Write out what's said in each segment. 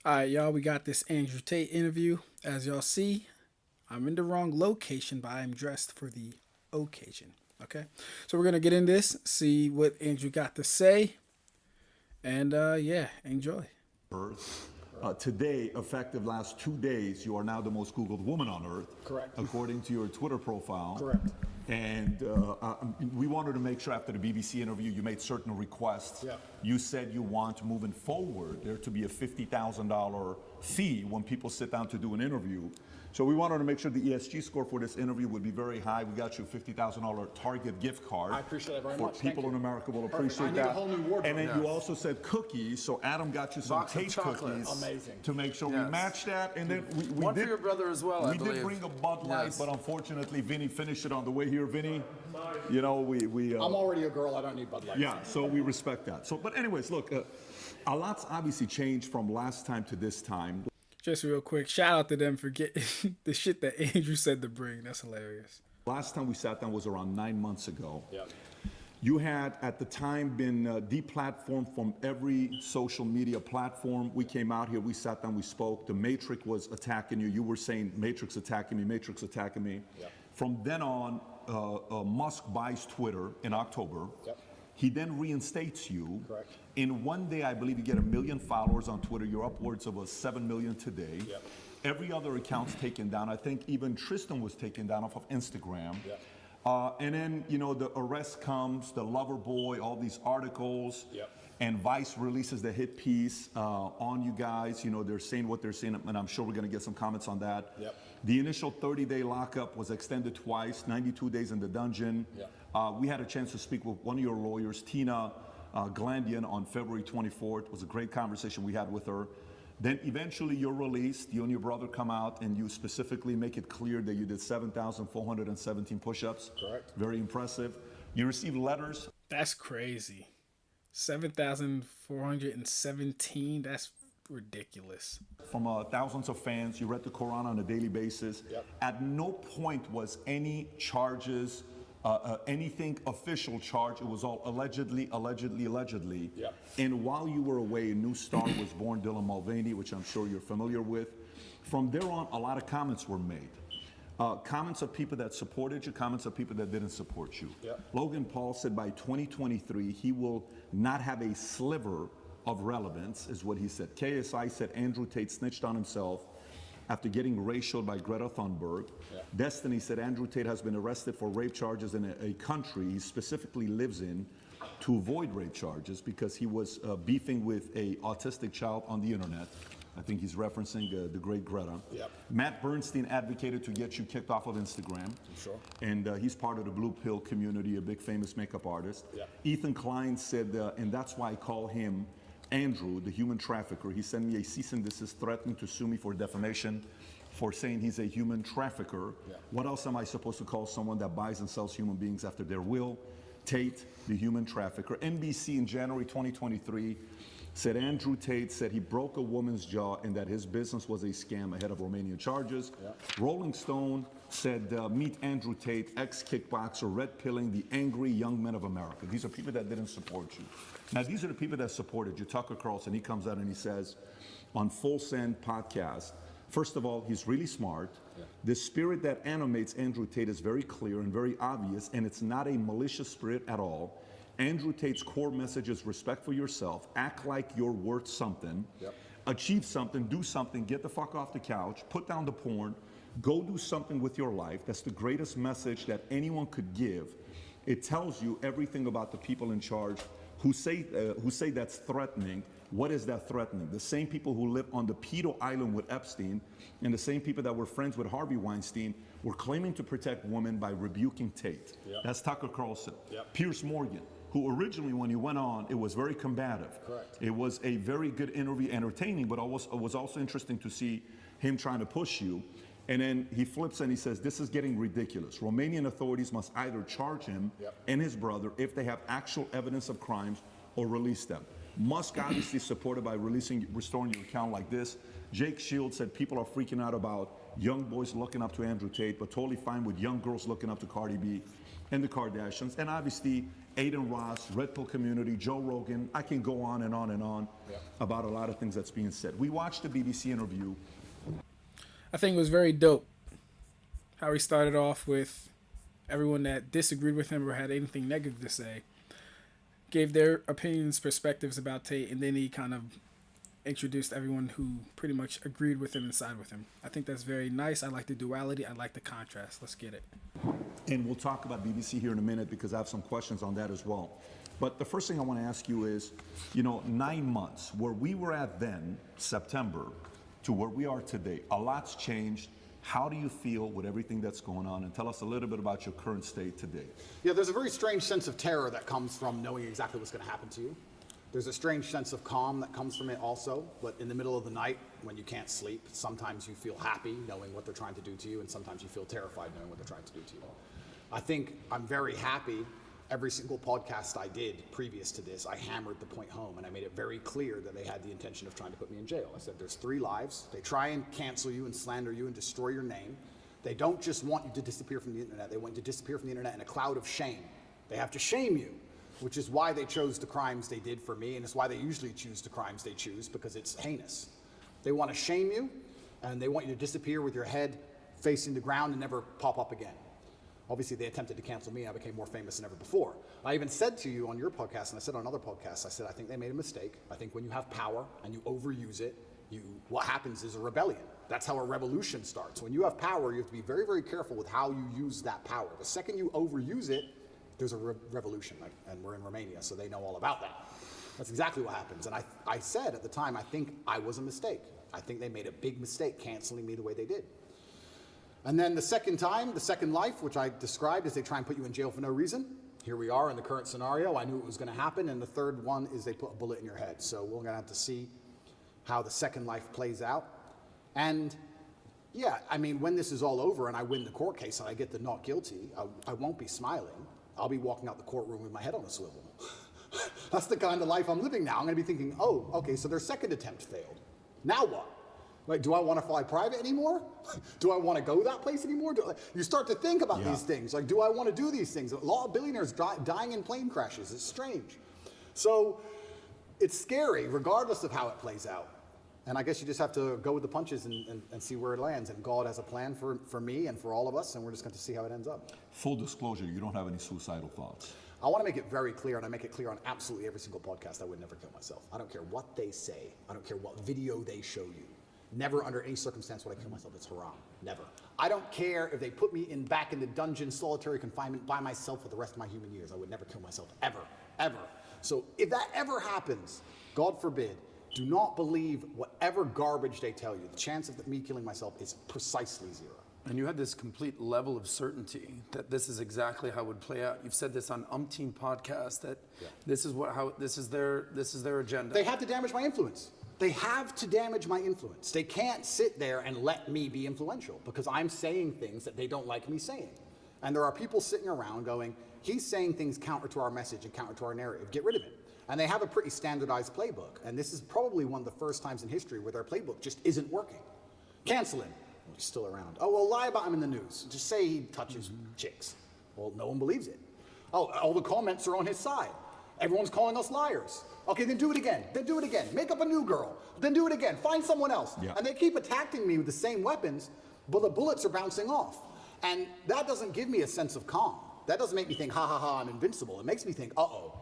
All right, y'all, we got this Andrew Tate interview. As y'all see, I'm in the wrong location, but I'm dressed for the occasion. Okay, so we're gonna get in this, see what Andrew got to say, and yeah, enjoy. Earth. Today, effective last 2 days, you are now the most Googled woman on Earth. Correct. According to your Twitter profile. Correct. And we wanted to make sure after the BBC interview, you made certain requests. Yeah. You said you want, moving forward, there to be a $50,000 fee when people sit down to do an interview. So we wanted to make sure the ESG score for this interview would be very high. We got you a $50,000 Target gift card. I appreciate it very for much. Thank people you. in America will Perfect. appreciate I need that. a whole new wardrobe. And then Yes. you also said cookies. So Adam got you some Box of Tate chocolate. cookies. Amazing. To make sure we Yes. match that. And then we One did, for your brother as well, I we did believe. bring a Bud Light, Yes. but unfortunately, Vinny finished it on the way here. Vinny, you know, we I'm already a girl. I don't need Bud Light. yeah, so we respect that. So, but anyways, look, a lot's obviously changed from last time to this time. Just real quick, shout out to them for getting the shit that Andrew said to bring. That's hilarious. Last time we sat down was around 9 months ago. Yeah. You had, at the time, been deplatformed from every social media platform. We came out here, we sat down, we spoke. The Matrix was attacking you. You were saying, Matrix attacking me, Matrix attacking me. Yep. From then on, Musk buys Twitter in October. Yep. He then reinstates you. Correct. In one day, I believe you get 1 million followers on Twitter. You're upwards of 7 million today. Yep. Every other account's taken down. I think even Tristan was taken down off of Instagram. Yep. And then, you know, the arrest comes, the lover boy, all these articles. Yep. And Vice releases the hit piece on you guys. You know, they're saying what they're saying, and I'm sure we're going to get some comments on that. Yep. The initial 30-day lockup was extended twice, 92 days in the dungeon. Yep. We had a chance to speak with one of your lawyers, Tina Glandian, on February 24th. It was a great conversation we had with her. Then eventually you're released. You and your brother come out, and you specifically make it clear that you did 7,417 push-ups. Correct. Very impressive. You received letters. That's crazy. 7,417. That's ridiculous. From thousands of fans. You read the Quran on a daily basis. Yep. At no point was any charges, anything official charge. It was all allegedly. Yep. And while you were away, a new star was born, Dylan Mulvaney, which I'm sure you're familiar with. From there on, a lot of comments were made. Comments of people that supported you, comments of people that didn't support you. Yep. Logan Paul said by 2023, he will not have a sliver of relevance, is what he said. KSI said Andrew Tate snitched on himself after getting racial by Greta Thunberg. Yeah. Destiny said Andrew Tate has been arrested for rape charges in a country he specifically lives in to avoid rape charges because he was beefing with a autistic child on the internet. I think he's referencing the great Greta. Yep. Matt Bernstein advocated to get you kicked off of Instagram. Sure. And he's part of the Blue Pill community, a big famous makeup artist. Yep. Ethan Klein said, and that's why I call him Andrew, the human trafficker. He sent me a cease and desist threatening to sue me for defamation for saying he's a human trafficker. Yeah. What else am I supposed to call someone that buys and sells human beings after their will? Tate, the human trafficker. NBC in January 2023 said Andrew Tate said he broke a woman's jaw and that his business was a scam ahead of Romanian charges. Yeah. Rolling Stone said, meet Andrew Tate, ex-kickboxer, red pilling the angry young men of America. These are people that didn't support you. Now, these are the people that supported you. Tucker Carlson, he comes out and he says on Full Send podcast, first of all, he's really smart. Yeah. The spirit that animates Andrew Tate is very clear and very obvious, and it's not a malicious spirit at all. Andrew Tate's core message is respect for yourself, act like you're worth something, Yep. achieve something, do something, get the fuck off the couch, put down the porn, go do something with your life. That's the greatest message that anyone could give. It tells you everything about the people in charge who say that's threatening. What is that threatening? The same people who live on the pedo island with Epstein and the same people that were friends with Harvey Weinstein were claiming to protect women by rebuking Tate. Yep. That's Tucker Carlson. Yep. Piers Morgan, who originally, when he went on, it was very combative. Correct. It was a very good interview, entertaining, but it was also interesting to see him trying to push you. And then he flips and he says, this is getting ridiculous. Romanian authorities must either charge him Yep. and his brother if they have actual evidence of crimes or release them. Musk obviously supported by restoring your account like this. Jake Shields said people are freaking out about young boys looking up to Andrew Tate, but totally fine with young girls looking up to Cardi B and the Kardashians. And obviously, Aiden Ross, Red Pill Community, Joe Rogan. I can go on and on and on about a lot of things that's being said. We watched the BBC interview. I think it was very dope how he started off with everyone that disagreed with him or had anything negative to say, gave their opinions, perspectives about Tate, and then he kind of introduced everyone who pretty much agreed with him and sided with him. I think that's very nice. I like the duality. I like the contrast. Let's get it. And we'll talk about BBC here in a minute because I have some questions on that as well. But the first thing I want to ask you is, 9 months, where we were at then, September, to where we are today, a lot's changed. How do you feel with everything that's going on? And tell us a little bit about your current state today. Yeah, there's a very strange sense of terror that comes from knowing exactly what's going to happen to you. There's a strange sense of calm that comes from it also, but in the middle of the night when you can't sleep, sometimes you feel happy knowing what they're trying to do to you, and sometimes you feel terrified knowing what they're trying to do to you. I think I'm very happy. Every single podcast I did previous to this, I hammered the point home, and I made it very clear that they had the intention of trying to put me in jail. I said, there's 3 lives. They try and cancel you and slander you and destroy your name. They don't just want you to disappear from the internet. They want you to disappear from the internet in a cloud of shame. They have to shame you, which is why they chose the crimes they did for me, and it's why they usually choose the crimes they choose, because it's heinous. They want to shame you, and they want you to disappear with your head facing the ground and never pop up again. Obviously, they attempted to cancel me, and I became more famous than ever before. I even said to you on your podcast, and I said on other podcasts, I said, I think they made a mistake. I think when you have power and you overuse it, what happens is a rebellion. That's how a revolution starts. When you have power, you have to be very, very careful with how you use that power. The second you overuse it, there's a revolution, and we're in Romania, so they know all about that. That's exactly what happens. And I said at the time, I think I was a mistake. I think they made a big mistake canceling me the way they did. And then the second time, the second life, which I described as they try and put you in jail for no reason. Here we are in the current scenario. I knew it was going to happen. And the third one is they put a bullet in your head. So we're going to have to see how the second life plays out. And yeah, I mean, when this is all over and I win the court case and I get the not guilty, I won't be smiling. I'll be walking out the courtroom with my head on a swivel. That's the kind of life I'm living now. I'm going to be thinking, oh, okay, so their second attempt failed. Now what? Like, do I want to fly private anymore? Do I want to go that place anymore? You start to think about these things. Like, do I want to do these things? A lot of billionaires dying in plane crashes. It's strange. So it's scary, regardless of how it plays out. And I guess you just have to go with the punches and see where it lands. And God has a plan for me and for all of us, and we're just going to see how it ends up. Full disclosure, you don't have any suicidal thoughts. I want to make it very clear, and I make it clear on absolutely every single podcast, I would never kill myself. I don't care what they say. I don't care what video they show you. Never under any circumstance would I kill myself. It's haram. Never. I don't care if they put me back in the dungeon, solitary confinement by myself for the rest of my human years. I would never kill myself, ever, ever. So if that ever happens, God forbid, do not believe whatever garbage they tell you. The chance of me killing myself is precisely 0. And you had this complete level of certainty that this is exactly how it would play out. You've said this on umpteen podcasts that this is their agenda. They have to damage my influence. They have to damage my influence. They can't sit there and let me be influential because I'm saying things that they don't like me saying. And there are people sitting around going, he's saying things counter to our message and counter to our narrative. Get rid of him. And they have a pretty standardized playbook. And this is probably one of the first times in history where their playbook just isn't working. Cancel him. Well, he's still around. Oh, well, lie about him in the news. Just say he touches chicks. Well, no one believes it. Oh, all the comments are on his side. Everyone's calling us liars. Okay, then do it again. Then do it again. Make up a new girl. Then do it again. Find someone else. Yeah. And they keep attacking me with the same weapons, but the bullets are bouncing off. And that doesn't give me a sense of calm. That doesn't make me think, ha, ha, ha, I'm invincible. It makes me think, uh-oh.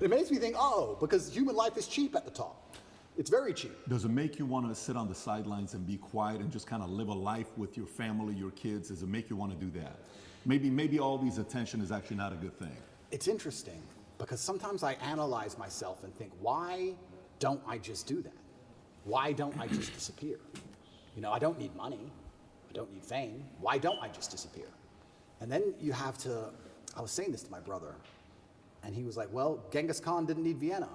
It makes me think, uh-oh, because human life is cheap at the top. It's very cheap. Does it make you want to sit on the sidelines and be quiet and just kind of live a life with your family, your kids? Does it make you want to do that? Maybe all these attention is actually not a good thing. It's interesting. Because sometimes I analyze myself and think, why don't I just do that? Why don't I just disappear? I don't need money. I don't need fame. Why don't I just disappear? And then you have to, I was saying this to my brother, and he was like, well, Genghis Khan didn't need Vienna.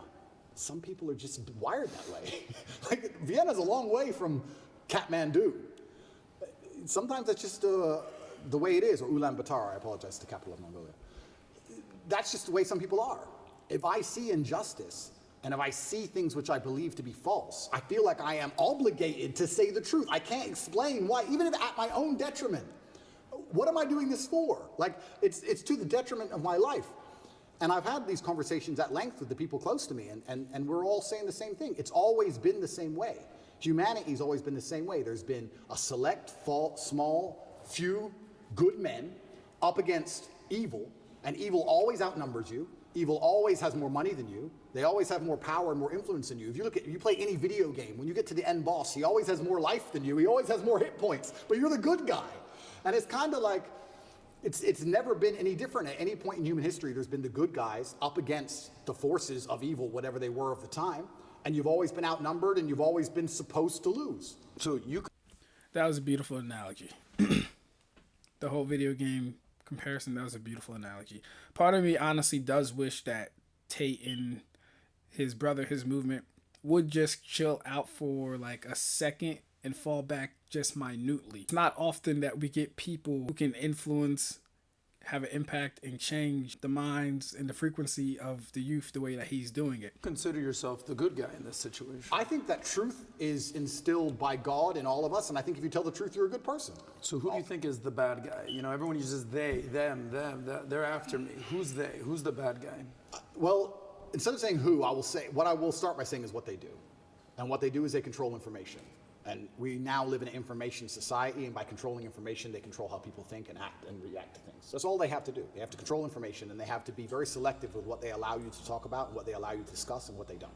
Some people are just wired that way. Like, Vienna's a long way from Kathmandu. Sometimes that's just the way it is, or Ulaanbaatar, I apologize, the capital of Mongolia. That's just the way some people are. If I see injustice, and if I see things which I believe to be false, I feel like I am obligated to say the truth. I can't explain why, even if at my own detriment. What am I doing this for? Like, it's to the detriment of my life. And I've had these conversations at length with the people close to me, and we're all saying the same thing. It's always been the same way. Humanity's always been the same way. There's been a select, small, few good men up against evil, and evil always outnumbers you. Evil always has more money than you. They always have more power and more influence than you. If you play any video game, when you get to the end boss, he always has more life than you. He always has more hit points, but you're the good guy. And it's kind of like, it's never been any different. At any point in human history, there's been the good guys up against the forces of evil, whatever they were of the time. And you've always been outnumbered, and you've always been supposed to lose. So you That was a beautiful analogy. The whole video game comparison, that was a beautiful analogy. Part of me honestly does wish that Tate and his brother, his movement, would just chill out for like a second and fall back just minutely. It's not often that we get people who can influence, have an impact, and change the minds and the frequency of the youth the way that he's doing it. consider yourself the good guy in this situation. I think that truth is instilled by God in all of us, and I think if you tell the truth, you're a good person. So who do you think is the bad guy? You know, everyone uses they, them, they're after me. Who's they? Who's the bad guy? Well, instead of saying who, I will say, what I will start by saying is what they do. And what they do is they control information. And we now live in an information society, and by controlling information, they control how people think and act and react to things. That's all they have to do. They have to control information, and they have to be very selective with what they allow you to talk about and what they allow you to discuss and what they don't.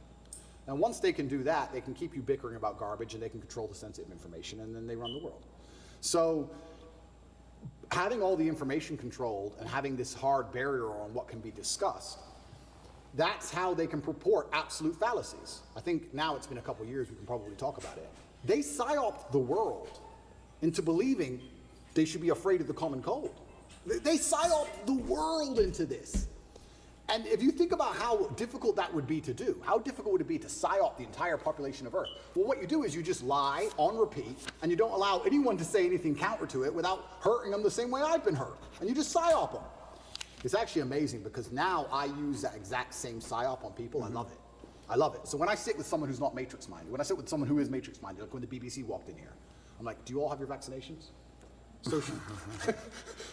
And once they can do that, they can keep you bickering about garbage, and they can control the sensitive information, and then they run the world. So having all the information controlled and having this hard barrier on what can be discussed, that's how they can purport absolute fallacies. I think now it's been a couple years, we can probably talk about it. They psyoped the world into believing they should be afraid of the common cold. They psyoped the world into this. And if you think about how difficult that would be to do, how difficult would it be to psyop the entire population of Earth? Well, what you do is you just lie on repeat, and you don't allow anyone to say anything counter to it without hurting them the same way I've been hurt. And you just psyop them. It's actually amazing because now I use that exact same psyop on people. I love it. I love it. So when I sit with someone who's not matrix-minded, when I sit with someone who is matrix-minded, like when the BBC walked in here, I'm like, do you all have your vaccinations?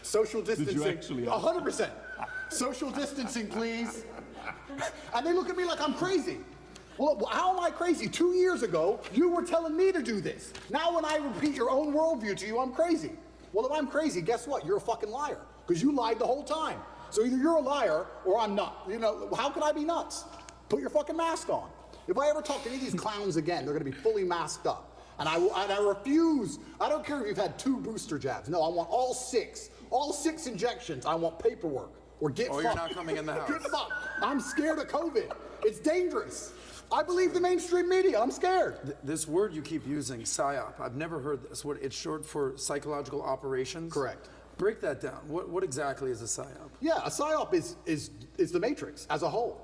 Social distancing. Did you actually? 100%. Social distancing, please. And they look at me like I'm crazy. Well, how am I crazy? 2 years ago, you were telling me to do this. Now when I repeat your own worldview to you, I'm crazy. Well, if I'm crazy, guess what? You're a fucking liar because you lied the whole time. So either you're a liar or I'm not. You know, how can I be nuts? Put your fucking mask on. If I ever talk to any of these clowns again, they're gonna be fully masked up. And I refuse. I don't care if you've had 2 booster jabs. No, I want all 6 injections. I want paperwork or get fucked. Or you're not coming in the house. Get fucked. I'm scared of COVID. It's dangerous. I believe the mainstream media. I'm scared. This word you keep using, psyop, I've never heard this word. It's short for psychological operations. Correct. Break that down. What exactly is a psyop? Yeah, a psyop is the matrix as a whole.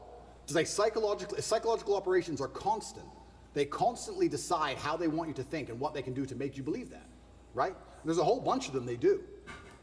To say psychological operations are constant. They constantly decide how they want you to think and what they can do to make you believe that, right? There's a whole bunch of them they do.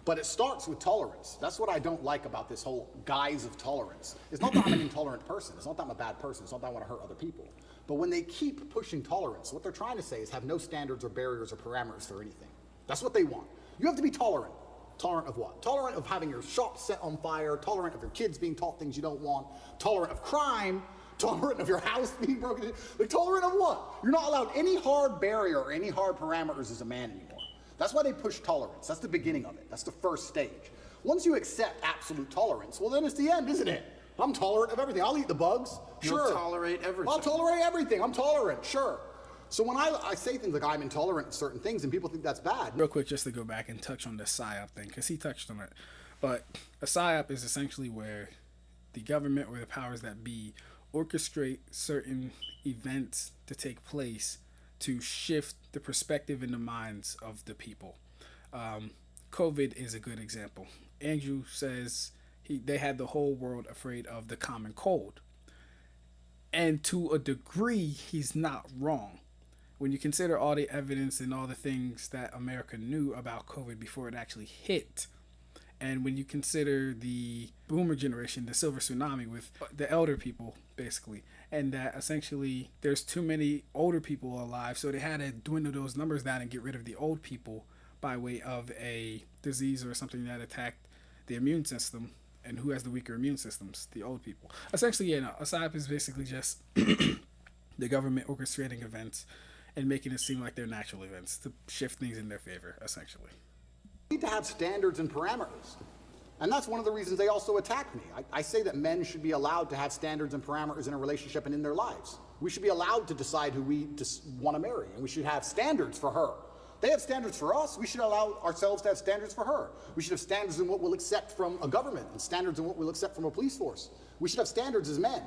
But it starts with tolerance. That's what I don't like about this whole guise of tolerance. It's not that I'm an intolerant person. It's not that I'm a bad person. It's not that I want to hurt other people. But when they keep pushing tolerance, what they're trying to say is have no standards or barriers or parameters for anything. That's what they want. You have to be tolerant. Tolerant of what? Tolerant of having your shop set on fire, tolerant of your kids being taught things you don't want, tolerant of crime, tolerant of your house being broken into. Like, tolerant of what? You're not allowed any hard barrier or any hard parameters as a man anymore. That's why they push tolerance. That's the beginning of it. That's the first stage. Once you accept absolute tolerance, well then it's the end, isn't it? I'm tolerant of everything. I'll eat the bugs. Sure. You'll tolerate everything. I'll tolerate everything. I'm tolerant, sure. So when I say things like I'm intolerant of certain things and people think that's bad. Real quick, just to go back and touch on the PSYOP thing, because he touched on it. But a PSYOP is essentially where the government or the powers that be orchestrate certain events to take place to shift the perspective in the minds of the people. COVID is a good example. Andrew says they had the whole world afraid of the common cold. And to a degree, he's not wrong. When you consider all the evidence and all the things that America knew about COVID before it actually hit, and when you consider the boomer generation, the silver tsunami with the elder people, basically, and that essentially there's too many older people alive, so they had to dwindle those numbers down and get rid of the old people by way of a disease or something that attacked the immune system And who has the weaker immune systems? The old people. Essentially, yeah, no, a psyop is basically just the government orchestrating events and making it seem like they're natural events to shift things in their favor, essentially. We need to have standards and parameters. And that's one of the reasons they also attack me. I say that men should be allowed to have standards and parameters in a relationship and in their lives. We should be allowed to decide who we want to marry, and we should have standards for her. They have standards for us. We should allow ourselves to have standards for her. We should have standards in what we'll accept from a government and standards in what we'll accept from a police force. We should have standards as men.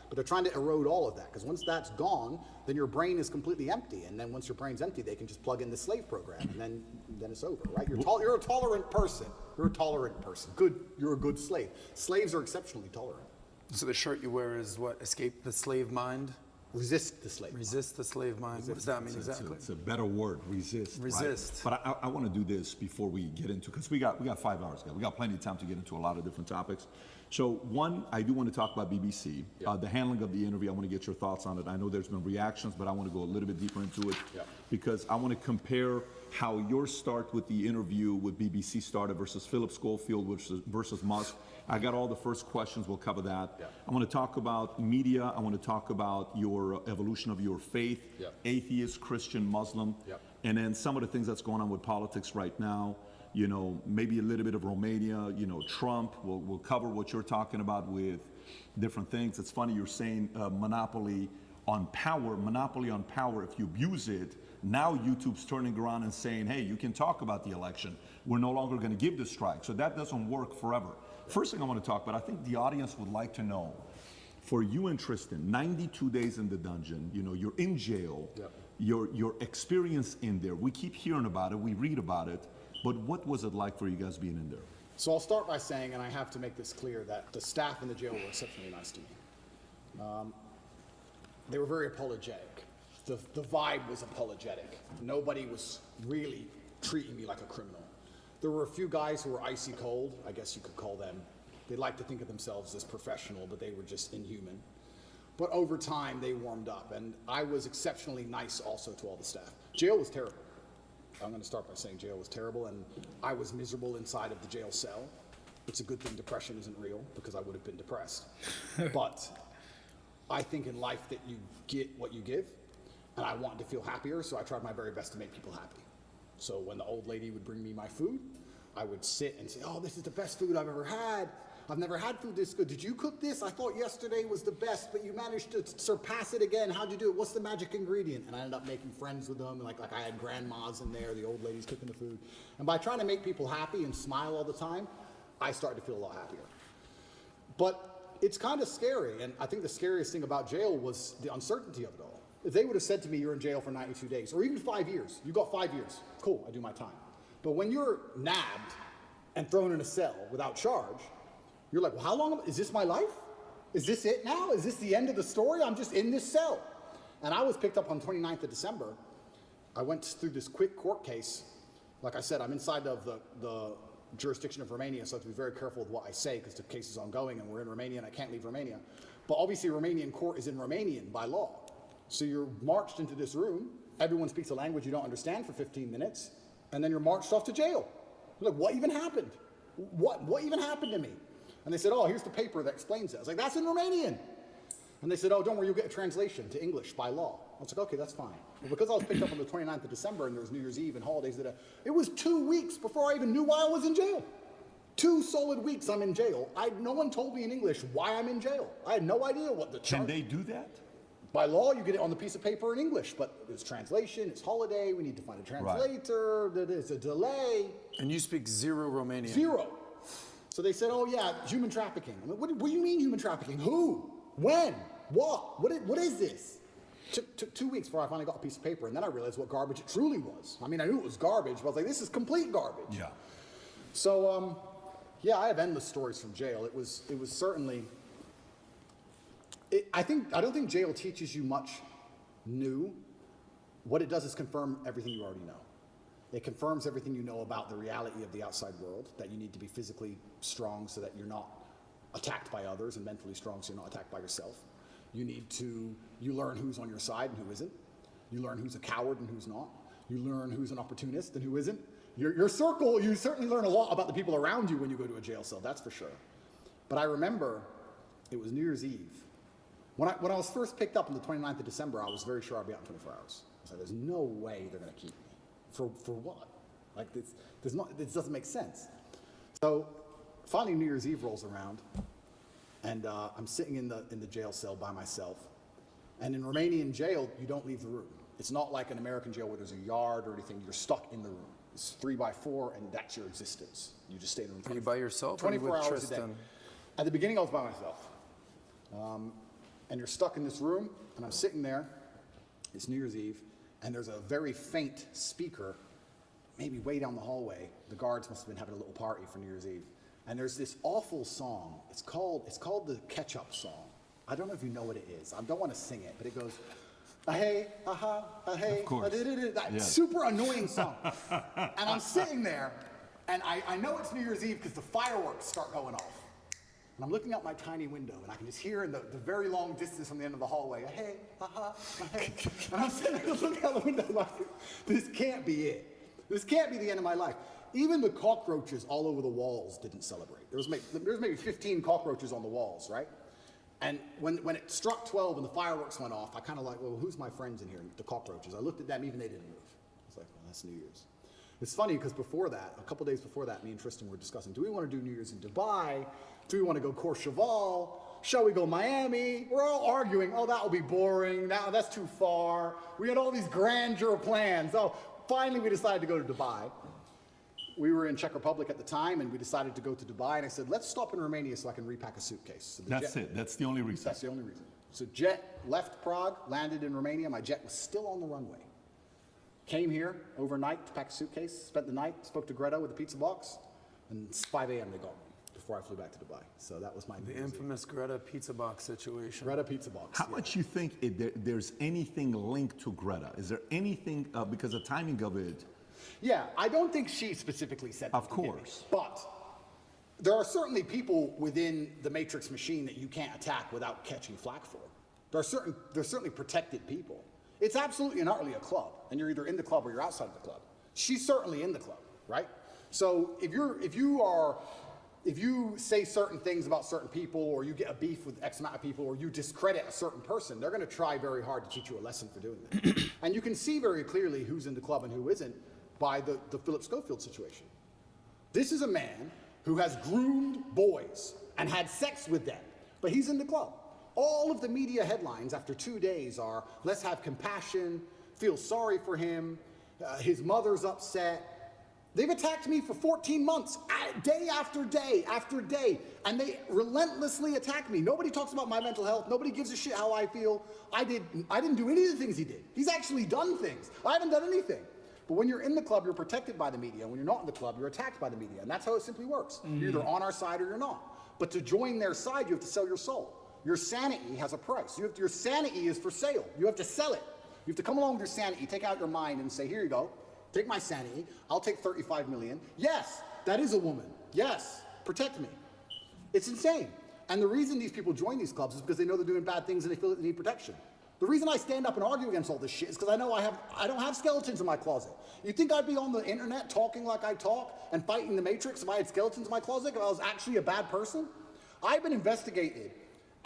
But they're trying to erode all of that, because once that's gone, then your brain is completely empty. And then once your brain's empty, they can just plug in the slave program, and then it's over, right? You're a tolerant person. You're a tolerant person. You're a good slave. Slaves are exceptionally tolerant. So the shirt you wear is what? Escape the slave mind? Resist the slave. Resist the slave mind. What does that mean exactly? It's a better word, resist. Resist. Right? But I want to do this before we get into, because we got 5 hours, guys. We got plenty of time to get into a lot of different topics. So one, I do want to talk about BBC. Yeah. The handling of the interview, I want to get your thoughts on it. I know there's been reactions, but I want to go a little bit deeper into it. Yeah. Because I want to compare how your start with the interview with BBC started versus Philip Schofield versus Musk. I got all the first questions, we'll cover that. Yeah. I want to talk about media, I want to talk about your evolution of your faith, Yeah. atheist, Christian, Muslim, Yeah. and then some of the things that's going on with politics right now. You know, maybe a little bit of Romania, you know, Trump. We'll cover what you're talking about with different things. It's funny you're saying monopoly on power. If you abuse it, now YouTube's turning around and saying, hey, you can talk about the election. We're no longer going to give the strike. So that doesn't work forever. First thing I want to talk about, I think the audience would like to know, for you and Tristan, 92 days in the dungeon, you know, you're in jail, Yep. your experience in there, we keep hearing about it, we read about it, but what was it like for you guys being in there? So I'll start by saying, and I have to make this clear, that the staff in the jail were exceptionally nice to me. They were very apologetic. The vibe was apologetic. Nobody was really treating me like a criminal. There were a few guys who were icy cold, I guess you could call them. They like to think of themselves as professional, but they were just inhuman. But over time, they warmed up, and I was exceptionally nice also to all the staff. Jail was terrible. I'm going to start by saying jail was terrible, and I was miserable inside of the jail cell. It's a good thing depression isn't real, because I would have been depressed. But I think in life that you get what you give, and I wanted to feel happier, so I tried my very best to make people happy. So when the old lady would bring me my food, I would sit and say, oh, this is the best food I've ever had. I've never had food this good. Did you cook this? I thought yesterday was the best, but you managed to surpass it again. How'd you do it? What's the magic ingredient? And I ended up making friends with them. Like I had grandmas in there, the old ladies cooking the food. And by trying to make people happy and smile all the time, I started to feel a lot happier. But it's kind of scary. And I think the scariest thing about jail was the uncertainty of it all. If they would have said to me, you're in jail for 92 days, or even 5 years, you got 5 years, cool, I do my time. But when you're nabbed and thrown in a cell without charge, you're like, well, how long, is this my life? Is this it now? Is this the end of the story? I'm just in this cell. And I was picked up on 29th of December. I went through this quick court case. Like I said, I'm inside of the jurisdiction of Romania, so I have to be very careful with what I say because the case is ongoing and we're in Romania and I can't leave Romania. But obviously Romanian court is in Romanian by law. So you're marched into this room, everyone speaks a language you don't understand for 15 minutes, and then you're marched off to jail. You're like, what even happened? What even happened to me? And they said, oh, here's the paper that explains it. I was like, that's in Romanian. And they said, oh, don't worry, you'll get a translation to English by law. I was like, okay, that's fine. But because I was picked up on the 29th of December and there was New Year's Eve and holidays, it was 2 weeks before I even knew why I was in jail. 2 solid weeks I'm in jail. No one told me in English why I'm in jail. I had no idea what the charge. Can they do that? By law, you get it on the piece of paper in English, but it's translation, it's holiday, we need to find a translator, there's a delay. And you speak zero Romanian? Zero. So they said, oh yeah, human trafficking. I mean, what do you mean human trafficking? Who? When? What? What is this? Took 2 weeks before I finally got a piece of paper, and then I realized what garbage it truly was. I mean, I knew it was garbage, but I was like, this is complete garbage. Yeah. So, yeah, I have endless stories from jail. It was certainly... I don't think jail teaches you much new. What it does is confirm everything you already know. It confirms everything you know about the reality of the outside world, that you need to be physically strong so that you're not attacked by others, and mentally strong so you're not attacked by yourself. You learn who's on your side and who isn't. You learn who's a coward and who's not. You learn who's an opportunist and who isn't. Your circle, you certainly learn a lot about the people around you when you go to a jail cell, that's for sure. But I remember it was New Year's Eve. When I was first picked up on the 29th of December, I was very sure I'd be out in 24 hours. I was like, there's no way they're going to keep me. For what? Like, this doesn't make sense. So finally New Year's Eve rolls around, and I'm sitting in the jail cell by myself. And in Romanian jail, you don't leave the room. It's not like an American jail where there's a yard or anything. You're stuck in the room. It's 3x4, and that's your existence. You just stay in the room. Are you by yourself? 24 or are you with hours a day. Tristan? At the beginning, I was by myself. And you're stuck in this room, and I'm sitting there. It's New Year's Eve, and there's a very faint speaker, maybe way down the hallway. The guards must have been having a little party for New Year's Eve. And there's this awful song. It's called the Ketchup song. I don't know if you know what it is. I don't want to sing it, but it goes, hey, hey, Of course. that Yeah. super annoying song. And I'm sitting there, and I know it's New Year's Eve because the fireworks start going off. And I'm looking out my tiny window, and I can just hear in the very long distance from the end of the hallway, hey, hey. And I'm sitting there looking out the window like, this can't be it. This can't be the end of my life. Even the cockroaches all over the walls didn't celebrate. There was maybe 15 cockroaches on the walls, right? And when it struck 12 and the fireworks went off, I kind of like, well, who's my friends in here? The cockroaches. I looked at them, even they didn't move. I was like, well, that's New Year's. It's funny because before that, a couple days before that, me and Tristan were discussing, do we want to do New Year's in Dubai? Do we want to go Courchevel? Shall we go Miami? We're all arguing, oh, that will be boring. That's too far. We had all these grandeur plans. Oh, finally we decided to go to Dubai. We were in Czech Republic at the time, and we decided to go to Dubai, and I said, let's stop in Romania so I can repack a suitcase. So That's it. That's the only reason. That's the only reason. So jet left Prague, landed in Romania. My jet was still on the runway. Came here overnight to pack a suitcase, spent the night, spoke to Greta with the pizza box, and it's 5 a.m. they got me before I flew back to Dubai. So that was my New The Year's Eve. infamous Greta pizza box situation. Greta pizza box. How yeah. much you think there's anything linked to Greta? Is there anything, because the timing of it, Yeah, I don't think she specifically said that. Of course. But there are certainly people within the Matrix machine that you can't attack without catching flack for. There's certainly protected people. It's absolutely and utterly a club, and you're either in the club or you're outside of the club. She's certainly in the club, right? So if you say certain things about certain people, or you get a beef with X amount of people, or you discredit a certain person, they're going to try very hard to teach you a lesson for doing that. And you can see very clearly who's in the club and who isn't by the Philip Schofield situation. This is a man who has groomed boys and had sex with them, but he's in the club. All of the media headlines after 2 days are, let's have compassion, feel sorry for him, his mother's upset. They've attacked me for 14 months, day after day after day, and they relentlessly attack me. Nobody talks about my mental health. Nobody gives a shit how I feel. I didn't do any of the things he did. He's actually done things. I haven't done anything. But when you're in the club, you're protected by the media. When you're not in the club, you're attacked by the media. And that's how it simply works. You're either on our side or you're not. But to join their side, you have to sell your soul. Your sanity has a price. Your sanity is for sale. You have to sell it. You have to come along with your sanity, take out your mind and say, here you go. Take my sanity. I'll take 35 million. Yes, that is a woman. Yes, protect me. It's insane. And the reason these people join these clubs is because they know they're doing bad things and they feel that they need protection. The reason I stand up and argue against all this shit is because I know I don't have skeletons in my closet. You think I'd be on the internet talking like I talk and fighting the Matrix if I had skeletons in my closet, if I was actually a bad person? I've been investigated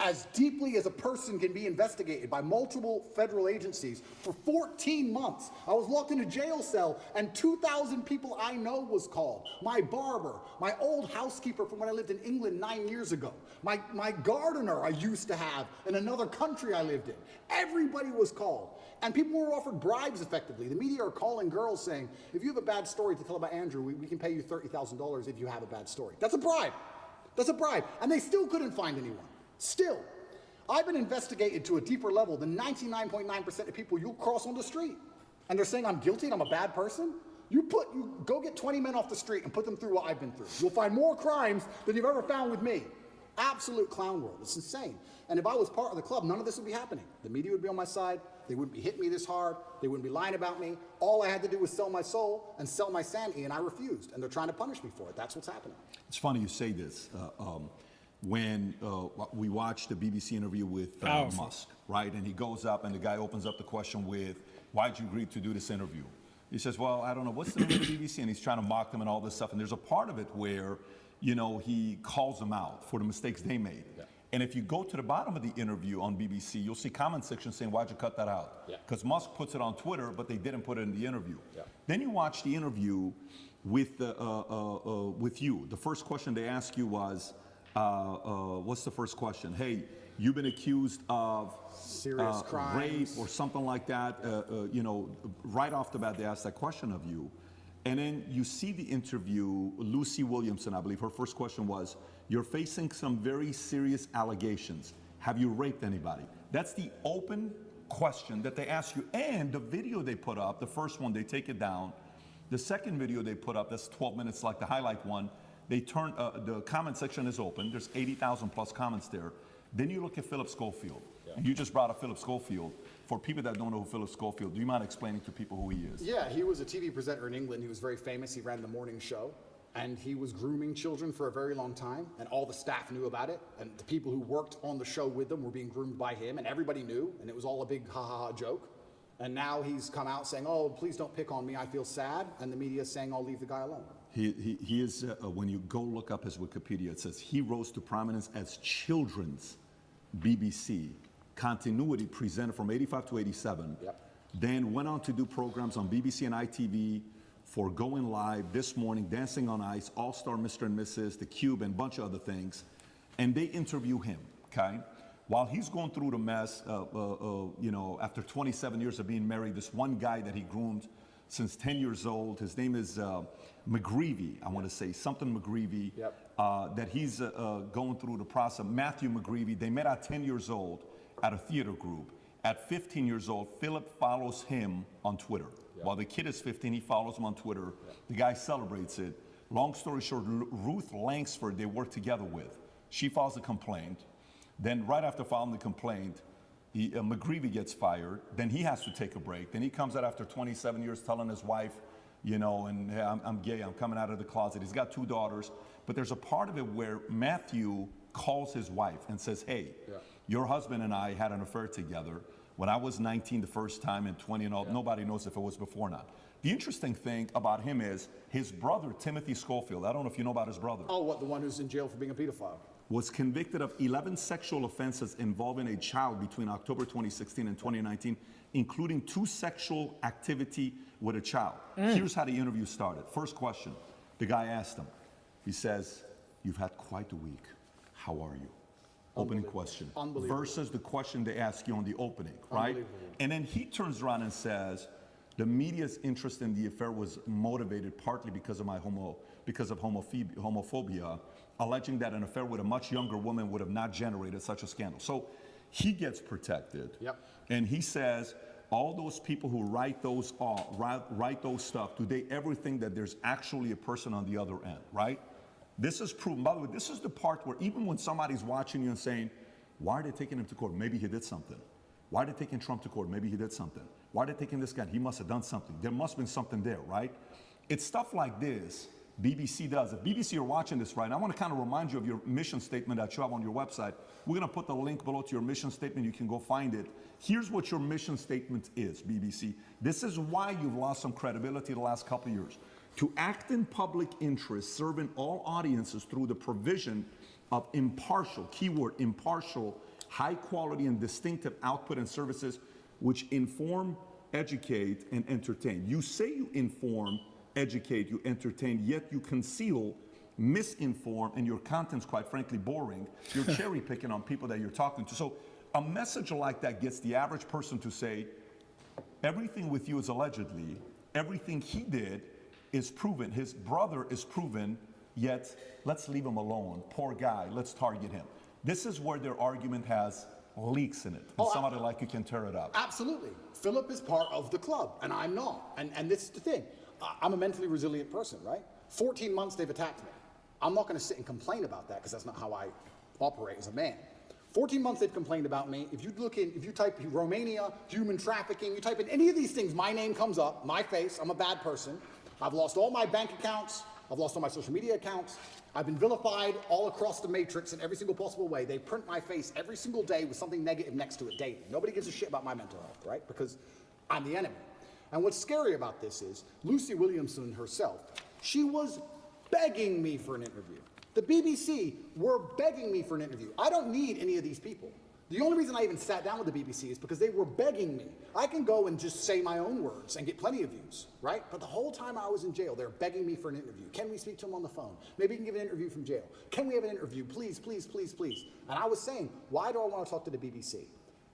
as deeply as a person can be investigated by multiple federal agencies for 14 months. I was locked in a jail cell, and 2,000 people I know was called. My barber, my old housekeeper from when I lived in England 9 years ago, my gardener I used to have in another country I lived in. Everybody was called. And people were offered bribes effectively. The media are calling girls saying, if you have a bad story to tell about Andrew, we can pay you $30,000 if you have a bad story. That's a bribe. That's a bribe. And they still couldn't find anyone. Still, I've been investigated to a deeper level than 99.9% of people you'll cross on the street. And they're saying I'm guilty and I'm a bad person? You go get 20 men off the street and put them through what I've been through. You'll find more crimes than you've ever found with me. Absolute clown world. It's insane. And if I was part of the club, none of this would be happening. The media would be on my side. They wouldn't be hitting me this hard. They wouldn't be lying about me. All I had to do was sell my soul and sell my sanity, and I refused. And they're trying to punish me for it. That's what's happening. it's funny you say this. When we watched the BBC interview with Musk, right? And he goes up and the guy opens up the question with, why'd you agree to do this interview? He says, well, I don't know, what's the name of the BBC? And he's trying to mock them and all this stuff. And there's a part of it where you know, he calls them out for the mistakes they made. Yeah. And if you go to the bottom of the interview on BBC, you'll see comment section saying, why'd you cut that out? Yeah. Because Musk puts it on Twitter, but they didn't put it in the interview. Yeah. Then you watch the interview with you. The first question they ask you was, what's the first question? Hey, you've been accused of Serious crimes. rape or something like that. You know, right off the bat, they asked that question of you. And then you see the interview, Lucy Williamson, I believe, her first question was, you're facing some very serious allegations. Have you raped anybody? That's the open question that they ask you. And the video they put up, the first one, they take it down. The second video they put up, that's 12 minutes like the highlight one, they turn, the comment section is open. There's 80,000 plus comments there. Then you look at Philip Schofield. Yeah. You just brought up Philip Schofield. For people that don't know who Philip Schofield, do you mind explaining to people who he is? Yeah, he was a TV presenter in England. He was very famous. He ran the morning show. And he was grooming children for a very long time. And all the staff knew about it. And the people who worked on the show with them were being groomed by him. And everybody knew. And it was all a big ha-ha-ha joke. And now he's come out saying, oh, please don't pick on me. I feel sad. And the media is saying, I'll leave the guy alone. He is, when you go look up his Wikipedia, it says he rose to prominence as children's BBC continuity presenter from 85 to 87. Yep. Then went on to do programs on BBC and ITV for Going Live, This Morning, Dancing on Ice, All-Star Mr. and Mrs., The Cube, and a bunch of other things. And they interview him, okay? While he's going through the mess, you know, after 27 years of being married, this one guy that he groomed since 10 years old, his name is McGreevy, I want to say, something McGreevy, yep. That he's going through the process. Matthew McGreevy, they met at 10 years old at a theater group. At 15 years old, Philip follows him on Twitter. Yeah. While the kid is 15, he follows him on Twitter. Yeah. The guy celebrates it. Long story short, Ruth Langsford, they work together with. She files a complaint. Then right after filing the complaint, McGreevy gets fired. Then he has to take a break. Then he comes out after 27 years telling his wife, you know, and hey, I'm gay, I'm coming out of the closet. He's got 2 daughters. But there's a part of it where Matthew calls his wife and says, hey, yeah. Your husband and I had an affair together when I was 19 the first time and 20 and all. Yeah. Nobody knows if it was before or not. The interesting thing about him is his brother, Timothy Schofield, I don't know if you know about his brother. Oh, what, the one who's in jail for being a pedophile? Was convicted of 11 sexual offenses involving a child between October 2016 and 2019, including 2 sexual activity with a child. Here's how the interview started. First question, the guy asked him. He says, you've had quite a week. How are you? Opening question. Versus the question they ask you on the opening, right? And then he turns around and says, the media's interest in the affair was motivated partly because of homophobia, alleging that an affair with a much younger woman would have not generated such a scandal. So he gets protected. Yep. And he says, all those people who write those stuff, do they ever think that there's actually a person on the other end, right? This is proven. By the way, this is the part where even when somebody's watching you and saying, why are they taking him to court? Maybe he did something. Why are they taking Trump to court? Maybe he did something. Why are they taking this guy? He must have done something. There must have been something there, right? It's stuff like this BBC does. If BBC are watching this right now, I want to kind of remind you of your mission statement that you have on your website. We're going to put the link below to your mission statement. You can go find it. Here's what your mission statement is, BBC. This is why you've lost some credibility the last couple of years. To act in public interest, serving all audiences through the provision of impartial, keyword impartial, high quality and distinctive output and services which inform, educate, and entertain. You say you inform, educate, you entertain, yet you conceal, misinform, and your content's quite frankly boring. You're cherry picking on people that you're talking to. So a message like that gets the average person to say, everything with you is allegedly, everything he did is proven, his brother is proven, yet let's leave him alone. Poor guy, let's target him. This is where their argument has leaks in it. And somebody like you can tear it up. Absolutely. Philip is part of the club, and I'm not. And this is the thing. I'm a mentally resilient person, right? 14 months they've attacked me. I'm not going to sit and complain about that because that's not how I operate as a man. 14 months they've complained about me. If you type Romania, human trafficking, you type in any of these things, my name comes up, my face, I'm a bad person. I've lost all my bank accounts. I've lost all my social media accounts. I've been vilified all across the matrix in every single possible way. They print my face every single day with something negative next to it daily. Nobody gives a shit about my mental health, right? Because I'm the enemy. And what's scary about this is Lucy Williamson herself, she was begging me for an interview. The BBC were begging me for an interview. I don't need any of these people. The only reason I even sat down with the BBC is because they were begging me. I can go and just say my own words and get plenty of views, right? But the whole time I was in jail, they're begging me for an interview. Can we speak to him on the phone? Maybe you can give an interview from jail. Can we have an interview? Please, please, please, please. And I was saying, why do I want to talk to the BBC?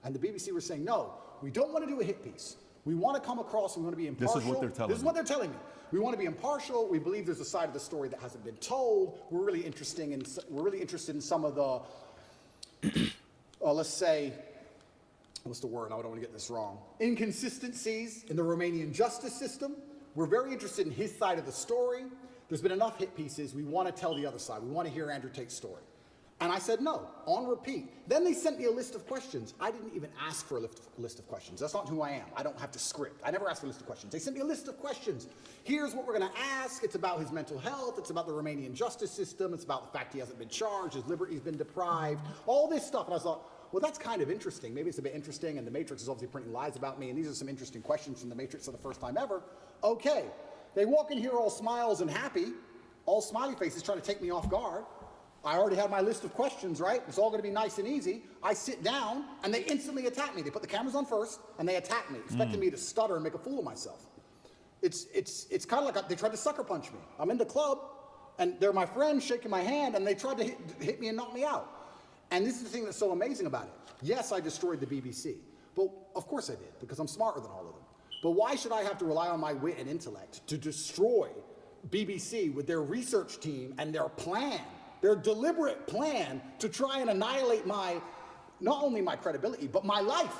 And the BBC were saying, no, we don't want to do a hit piece. We want to come across, we want to be impartial. This is what they're telling This is what they're telling me. We want to be impartial. We believe there's a side of the story that hasn't been told. We're really interested in some of the, let's say, what's the word? I don't want to get this wrong. Inconsistencies in the Romanian justice system. We're very interested in his side of the story. There's been enough hit pieces. We want to tell the other side. We want to hear Andrew Tate's story. And I said no, on repeat. Then they sent me a list of questions. I didn't even ask for a list of questions. That's not who I am. I don't have to script. I never ask for a list of questions. They sent me a list of questions. Here's what we're going to ask. It's about his mental health. It's about the Romanian justice system. It's about the fact he hasn't been charged. His liberty's been deprived. All this stuff. And I thought, well, that's kind of interesting. Maybe it's a bit interesting, and the Matrix is obviously printing lies about me, and these are some interesting questions from the Matrix for the first time ever. Okay. They walk in here all smiles and happy, all smiley faces trying to take me off guard. I already have my list of questions, right? It's all going to be nice and easy. I sit down, and they instantly attack me. They put the cameras on first, and they attack me, expecting me to stutter and make a fool of myself. It's kind of like they tried to sucker punch me. I'm in the club, and they're my friends shaking my hand, and they tried to hit me and knock me out. And this is the thing that's so amazing about it. Yes, I destroyed the BBC. But of course I did, because I'm smarter than all of them. But why should I have to rely on my wit and intellect to destroy BBC with their research team and their plan, their deliberate plan to try and annihilate not only my credibility, but my life?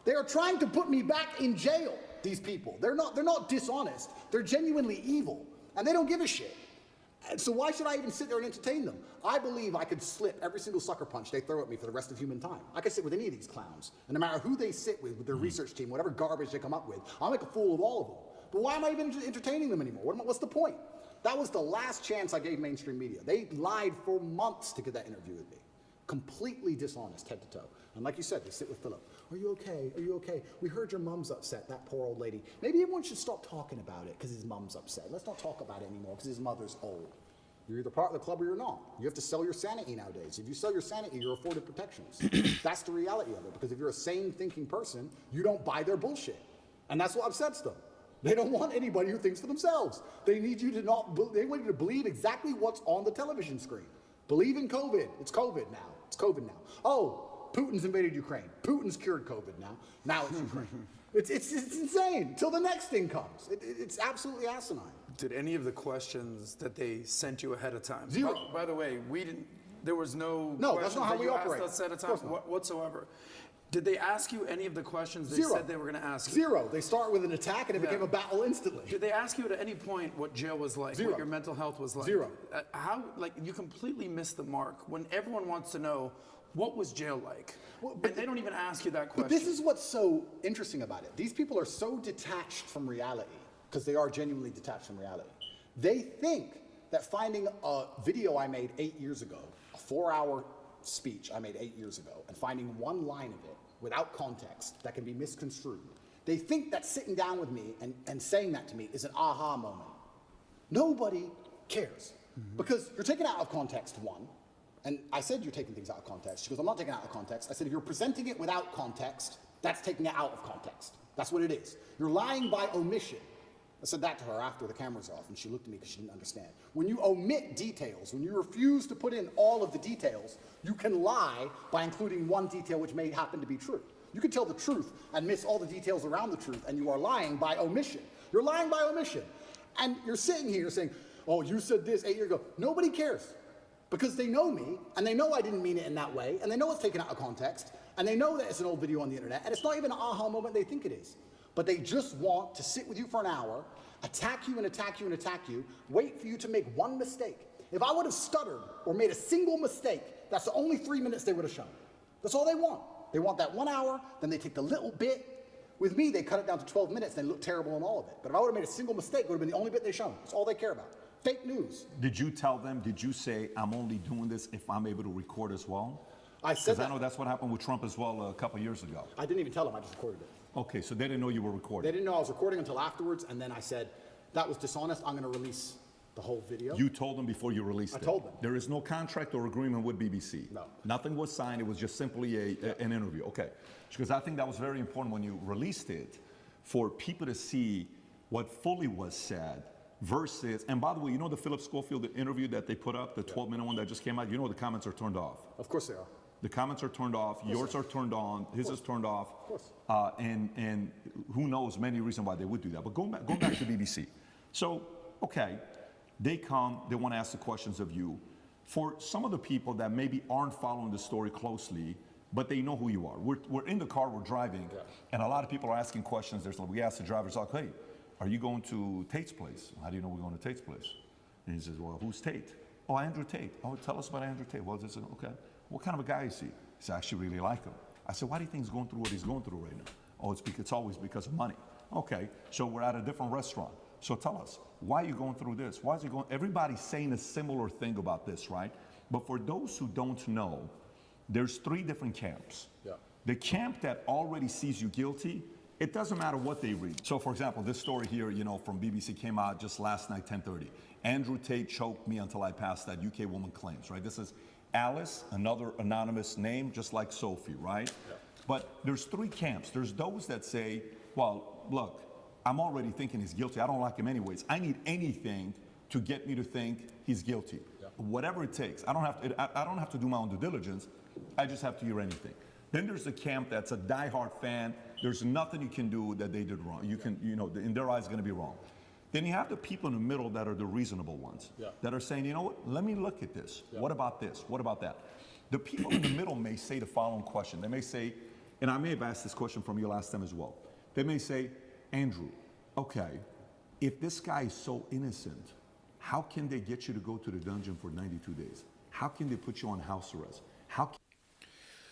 They are trying to put me back in jail, these people. They're not dishonest. They're genuinely evil. And they don't give a shit. And so why should I even sit there and entertain them? I believe I could slip every single sucker punch they throw at me for the rest of human time. I could sit with any of these clowns. And no matter who they sit with their research team, whatever garbage they come up with, I'll make a fool of all of them. But why am I even entertaining them anymore? What's the point? That was the last chance I gave mainstream media. They lied for months to get that interview with me. Completely dishonest, head to toe. And like you said, they sit with Philip. Are you okay? Are you okay? We heard your mom's upset, that poor old lady. Maybe everyone should stop talking about it because his mom's upset. Let's not talk about it anymore because his mother's old. You're either part of the club or you're not. You have to sell your sanity nowadays. If you sell your sanity, you're afforded protections. That's the reality of it, because if you're a sane thinking person, you don't buy their bullshit. And that's what upsets them. They don't want anybody who thinks for themselves. They need you to they want you to believe exactly what's on the television screen. Believe in COVID. It's COVID now. It's COVID now. Oh, Putin's invaded Ukraine. Putin's cured COVID now. Now it's Ukraine. It's insane till the next thing comes. It's absolutely asinine. Did any of the questions that they sent you ahead of time? Zero. By the way, we didn't. There was no. No, that's not how we operate. Asked us ahead of time whatsoever. Did they ask you any of the questions they said they were going to ask you? Zero. They start with an attack and it became a battle instantly. Did they ask you at any point what jail was like? Zero. What your mental health was like? Zero. How, like, you completely missed the mark when everyone wants to know what was jail like? Well, and they don't even ask you that question. But this is what's so interesting about it. These people are so detached from reality, because they are genuinely detached from reality. They think that finding a video I made 8 years ago, a 4-hour speech I made 8 years ago, and finding one line of it without context that can be misconstrued, they think that sitting down with me and saying that to me is an aha moment. Nobody cares. Because you're taken out of context, one. And I said you're taking things out of context. She goes, I'm not taking it out of context. I said, if you're presenting it without context, that's taking it out of context. That's what it is. You're lying by omission. I said that to her after the camera's off, and she looked at me because she didn't understand. When you omit details, when you refuse to put in all of the details, you can lie by including one detail which may happen to be true. You can tell the truth and miss all the details around the truth, and you are lying by omission. You're lying by omission. And you're sitting here saying, oh, you said this 8 years ago. Nobody cares. Because they know me, and they know I didn't mean it in that way, and they know it's taken out of context, and they know that it's an old video on the internet, and it's not even an aha moment they think it is. But they just want to sit with you for an hour, attack you and attack you and attack you, wait for you to make one mistake. If I would have stuttered or made a single mistake, that's the only 3 minutes they would have shown. That's all they want. They want that 1 hour, then they take the little bit. With me, they cut it down to 12 minutes, and they look terrible in all of it. But if I would have made a single mistake, it would have been the only bit they shown. That's all they care about. Fake news. Did you tell them, did you say, I'm only doing this if I'm able to record as well? I said that. Because I know that's what happened with Trump as well a couple years ago. I didn't even tell them, I just recorded it. Okay, so they didn't know you were They recording. didn't know I was recording until afterwards, and then I said, that was dishonest, I'm gonna release The whole video? You told them before you released it. I told them. There is no contract or agreement with BBC. No. Nothing was signed. It was just simply an interview. Okay. Because I think that was very important when you released it for people to see what fully was said versus, and by the way, you know the Philip Schofield interview that they put up, the 12-minute one that just came out? You know the comments are turned off. Of course they are. The comments are turned off. Yours are turned on. His is turned off. Of course. And who knows many reasons why they would do that. But going back to BBC. So, okay, they come, they want to ask the questions of you. For some of the people that maybe aren't following the story closely, but they know who you are. We're in the car, we're driving, and a lot of people are asking questions. We ask the drivers, like, hey, are you going to Tate's place? How do you know we're going to Tate's place? And he says, well, who's Tate? Oh, Andrew Tate. Oh, tell us about Andrew Tate. Well, this is, okay. What kind of a guy is he? He said, I actually really like him. I said, why do you think he's going through what he's going through right now? Oh, it's always because of money. Okay, so we're at a different restaurant. So tell us, why are you going through this? Why is he going? Everybody's saying a similar thing about this, right? But for those who don't know, there's 3 different camps. Yeah. The camp that already sees you guilty, it doesn't matter what they read. So for example, this story here, from BBC came out just last night, 10:30. Andrew Tate choked me until I passed that, UK woman claims, right? This is Alice, another anonymous name, just like Sophie, right? Yeah. But there's 3 camps. There's those that say, well, look, I'm already thinking he's guilty. I don't like him anyways. I need anything to get me to think he's guilty. Yeah. Whatever it takes. I don't have to do my own due diligence. I just have to hear anything. Then there's the camp that's a diehard fan. There's nothing you can do that they did wrong. In their eyes, it's going to be wrong. Then you have the people in the middle that are the reasonable ones, that are saying, you know what, let me look at this. Yeah. What about this? What about that? The people in the middle may say the following question. They may say, and I may have asked this question from you last time as well. They may say, Andrew, okay, if this guy is so innocent, how can they get you to go to the dungeon for 92 days? How can they put you on house arrest?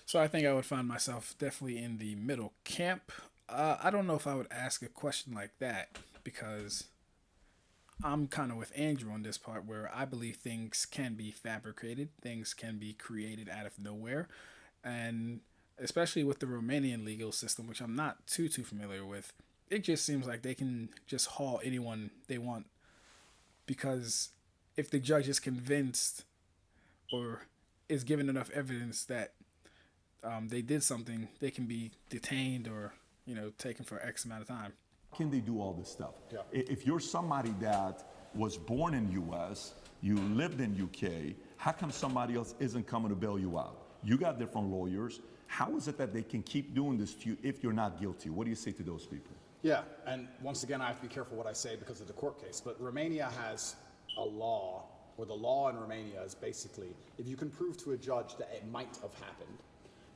So I think I would find myself definitely in the middle camp. I don't know if I would ask a question like that because I'm kind of with Andrew on this part where I believe things can be fabricated, things can be created out of nowhere, and especially with the Romanian legal system, which I'm not too familiar with, it just seems like they can just haul anyone they want because if the judge is convinced or is given enough evidence that they did something, they can be detained or taken for X amount of time. Can they do all this stuff? Yeah. If you're somebody that was born in U.S., you lived in UK, how come somebody else isn't coming to bail you out? You got different lawyers. How is it that they can keep doing this to you if you're not guilty? What do you say to those people? Yeah, and once again, I have to be careful what I say because of the court case, but Romania has a law, or the law in Romania is basically, if you can prove to a judge that it might have happened,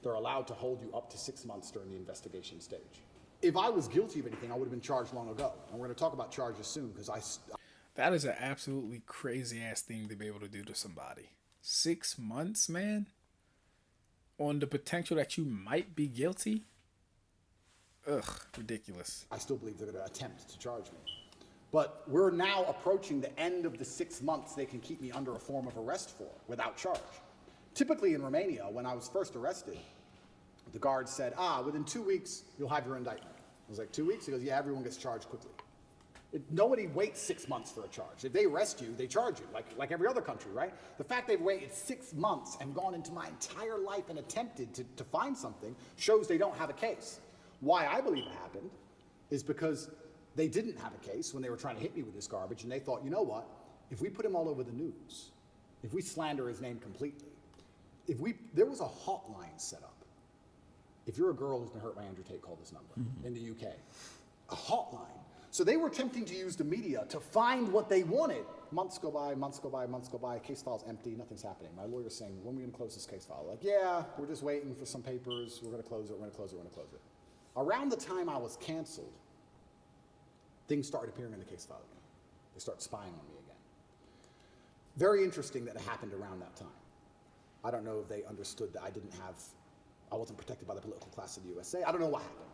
they're allowed to hold you up to 6 months during the investigation stage. If I was guilty of anything, I would have been charged long ago. And we're going to talk about charges soon because That is an absolutely crazy ass thing to be able to do to somebody. 6 months, man? On the potential that you might be guilty? Ugh, ridiculous. I still believe they're going to attempt to charge me. But we're now approaching the end of the 6 months they can keep me under a form of arrest for without charge. Typically in Romania, when I was first arrested, the guard said, within 2 weeks, you'll have your indictment. I was like, 2 weeks? He goes, yeah, everyone gets charged quickly. Nobody waits 6 months for a charge. If they arrest you, they charge you, like every other country, right? The fact they've waited 6 months and gone into my entire life and attempted to find something shows they don't have a case. Why I believe it happened is because they didn't have a case when they were trying to hit me with this garbage, and they thought, you know what? If we put him all over the news, if we slander his name completely, there was a hotline set up. If you're a girl who's been hurt by Andrew Tate, call this number in the UK. A hotline. So they were attempting to use the media to find what they wanted. Months go by, months go by, months go by, case file's empty, nothing's happening. My lawyer's saying, when are we gonna close this case file? Like, yeah, we're just waiting for some papers, we're gonna close it, we're gonna close it, we're gonna close it. Around the time I was canceled, things started appearing in the case file again. They start spying on me again. Very interesting that it happened around that time. I don't know if they understood that I wasn't protected by the political class of the USA. I don't know what happened.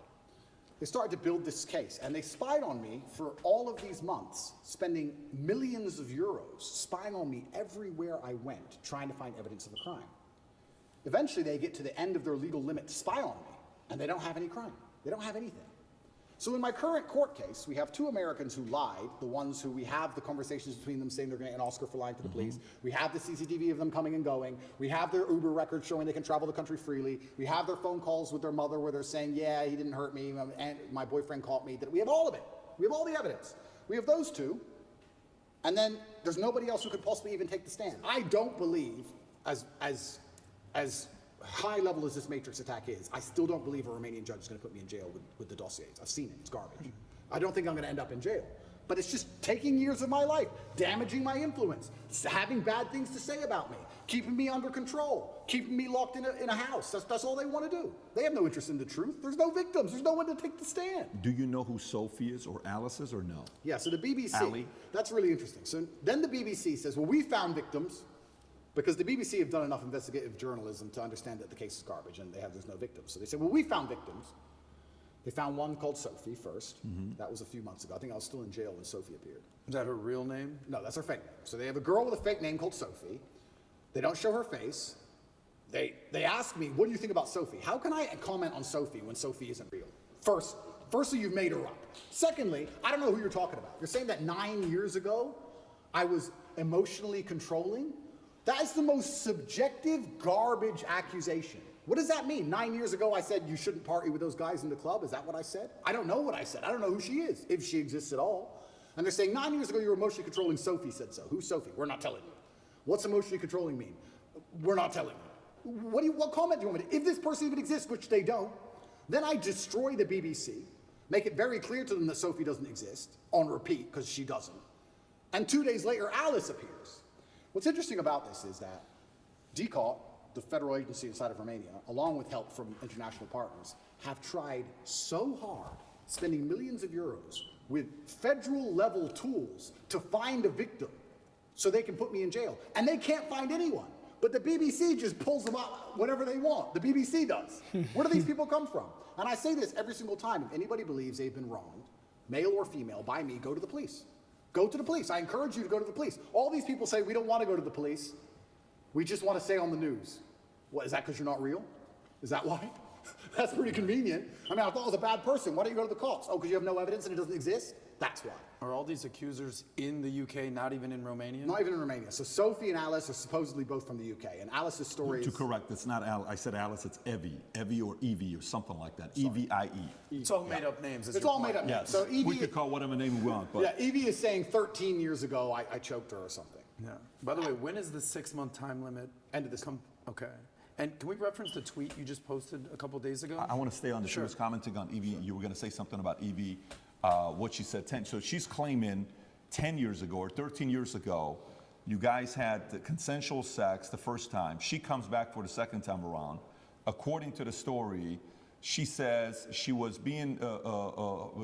They started to build this case, and they spied on me for all of these months, spending millions of euros, spying on me everywhere I went, trying to find evidence of a crime. Eventually, they get to the end of their legal limit to spy on me, and they don't have any crime. They don't have anything. So in my current court case, we have 2 Americans who lied, the ones who we have the conversations between them saying they're going to get an Oscar for lying to the police. We have the CCTV of them coming and going. We have their Uber records showing they can travel the country freely. We have their phone calls with their mother where they're saying, yeah, he didn't hurt me, and my boyfriend caught me. We have all of it. We have all the evidence. We have those 2. And then there's nobody else who could possibly even take the stand. I don't believe, as high level as this Matrix attack is, I still don't believe a Romanian judge is going to put me in jail with the dossiers. I've seen it. It's garbage. I don't think I'm going to end up in jail. But it's just taking years of my life, damaging my influence, having bad things to say about me, keeping me under control, keeping me locked in a house. That's all they want to do. They have no interest in the truth. There's no victims. There's no one to take the stand. Do you know who Sophie is or Alice is or no? Yeah, so the BBC, Ali? that's really interesting. So then the BBC says, well, we found victims, because the BBC have done enough investigative journalism to understand that the case is garbage and there's no victims. So they said, well, we found victims. They found one called Sophie first. That was a few months ago. I think I was still in jail when Sophie appeared. Is that her real name? No, that's her fake name. So they have a girl with a fake name called Sophie. They don't show her face. They ask me, what do you think about Sophie? How can I comment on Sophie when Sophie isn't real? Firstly, you've made her up. Secondly, I don't know who you're talking about. You're saying that 9 years ago, I was emotionally controlling? That is the most subjective garbage accusation. What does that mean? 9 years ago, I said you shouldn't party with those guys in the club. Is that what I said? I don't know what I said. I don't know who she is, if she exists at all. And they're saying 9 years ago, you were emotionally controlling. Sophie said so. Who's Sophie? We're not telling you. What's emotionally controlling mean? We're not telling you. What comment do you want me to? If this person even exists, which they don't, then I destroy the BBC, make it very clear to them that Sophie doesn't exist, on repeat, because she doesn't. And 2 days later, Alice appears. What's interesting about this is that DCAUT, the federal agency inside of Romania, along with help from international partners, have tried so hard, spending millions of euros with federal level tools to find a victim so they can put me in jail. And they can't find anyone. But the BBC just pulls them out whenever they want. The BBC does. Where do these people come from? And I say this every single time. If anybody believes they've been wronged, male or female, by me, go to the police. Go to the police. I encourage you to go to the police. All these people say, we don't want to go to the police. We just want to stay on the news. What, is that because you're not real? Is that why? That's pretty convenient. I mean, I thought I was a bad person. Why don't you go to the cops? Oh, because you have no evidence and it doesn't exist? That's why. Are all these accusers in the UK, not even in Romania? Not even in Romania. So Sophie and Alice are supposedly both from the UK. And Alice's story To is... correct, it's not Alice. I said Alice, it's Evie. Evie or Evie or something like that. E-V-I-E. It's all made up names. is It's your all point. made up names. Yes. So Evie... We could call whatever name we want, but Yeah, Evie is saying 13 years ago I choked her or something. Yeah. By the way, when is the 6-month time limit? End of this month. Okay. And can we reference the tweet you just posted a couple days ago? I want to stay on this. Sure. She was commenting on Evie. You were going to say something about Evie, what she said 10. So she's claiming 10 years ago or 13 years ago, you guys had the consensual sex the first time. She comes back for the second time around. According to the story, she says she was being,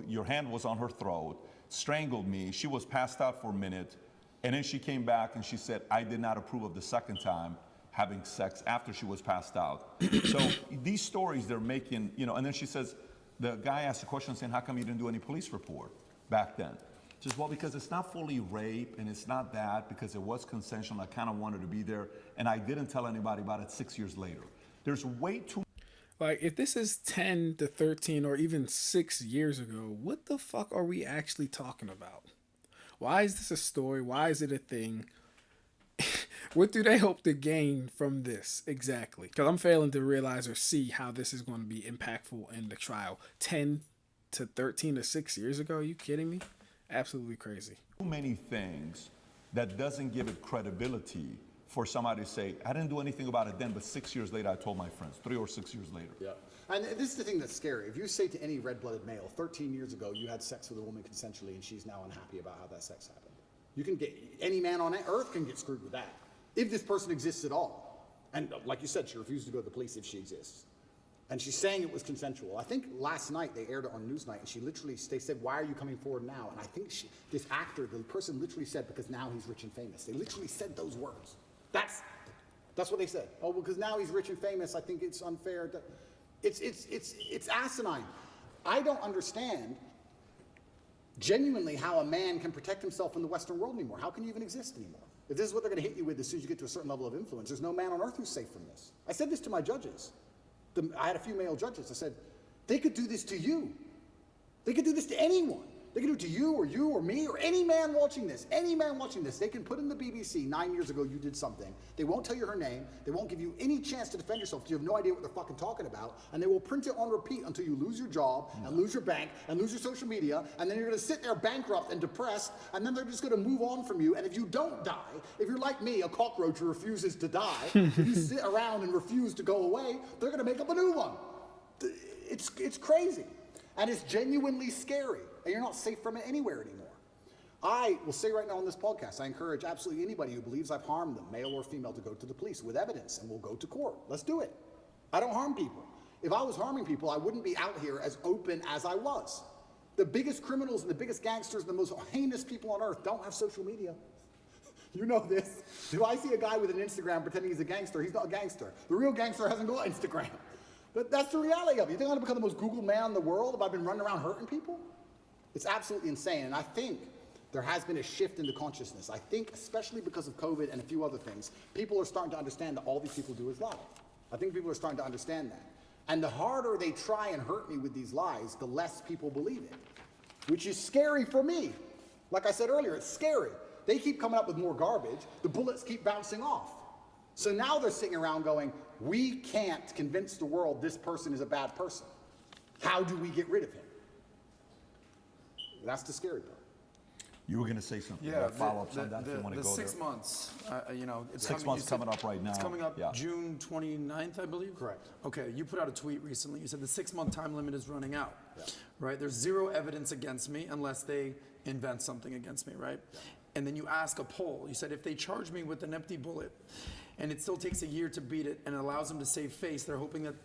your hand was on her throat, strangled me. She was passed out for a minute. And then she came back and she said, I did not approve of the second time having sex after she was passed out. So these stories they're making, you know, and then she says, the guy asked a question saying, how come you didn't do any police report back then? She says, well, because it's not fully rape and it's not that, because it was consensual. I kind of wanted to be there. And I didn't tell anybody about it 6 years later. There's way too Like, if this is 10 to 13 or even 6 years ago, what the fuck are we actually talking about? Why is this a story? Why is it a thing? What do they hope to gain from this exactly? Because I'm failing to realize or see how this is going to be impactful in the trial. 10 to 13 to 6 years ago? Are you kidding me? Absolutely crazy. many things that doesn't give it credibility for somebody to say, I didn't do anything about it then, but 6 years later, I told my friends, 3 or 6 years later. Yeah. And this is the thing that's scary. If you say to any red-blooded male, 13 years ago, you had sex with a woman consensually and she's now unhappy about how that sex happened. You can get, any man on earth can get screwed with that. If this person exists at all. And like you said, she refused to go to the police if she exists. And she's saying it was consensual. I think last night they aired it on Newsnight and she literally, they said, why are you coming forward now? And I think this actor, the person literally said, because now he's rich and famous. They literally said those words. That's what they said. Oh, because now he's rich and famous, I think it's unfair. It's asinine. I don't understand genuinely how a man can protect himself in the Western world anymore. How can you even exist anymore? If this is what they're going to hit you with as soon as you get to a certain level of influence, there's no man on earth who's safe from this. I said this to my judges. I had a few male judges. I said, they could do this to you. They could do this to anyone. They can do it to you or me or any man watching this. Any man watching this. They can put in the BBC 9 years ago you did something. They won't tell you her name. They won't give you any chance to defend yourself because you have no idea what they're fucking talking about. And they will print it on repeat until you lose your job and lose your bank and lose your social media. And then you're going to sit there bankrupt and depressed. And then they're just going to move on from you. And if you don't die, if you're like me, a cockroach who refuses to die, if you sit around and refuse to go away, they're going to make up a new one. It's crazy. And it's genuinely scary. And you're not safe from it anywhere anymore. I will say right now on this podcast, I encourage absolutely anybody who believes I've harmed them, male or female, to go to the police with evidence, and we'll go to court. Let's do it. I don't harm people. If I was harming people, I wouldn't be out here as open as I was. The biggest criminals and the biggest gangsters and the most heinous people on earth don't have social media. You know this. If I see a guy with an Instagram pretending he's a gangster, he's not a gangster. The real gangster hasn't got Instagram. But that's the reality of it. You think I'm going to become the most Googled man in the world if I've been running around hurting people? It's absolutely insane. And I think there has been a shift in the consciousness. I think, especially because of COVID and a few other things, people are starting to understand that all these people do is lie. I think people are starting to understand that. And the harder they try and hurt me with these lies, the less people believe it, which is scary for me. Like I said earlier, it's scary. They keep coming up with more garbage. The bullets keep bouncing off. So now they're sitting around going, we can't convince the world this person is a bad person. How do we get rid of him? That's the scary part. You were going to say something. Yeah, Follow-ups on that if you want to go there. 6 months, you know, it's 6 months coming up right now. It's coming up Yeah. June 29th, I believe. Correct. Okay, you put out a tweet recently. You said the 6-month time limit is running out. Yeah. Right? There's zero evidence against me unless they invent something against me, right? Yeah. And then you ask a poll. You said if they charge me with an empty bullet and it still takes a year to beat it and it allows them to save face, they're hoping that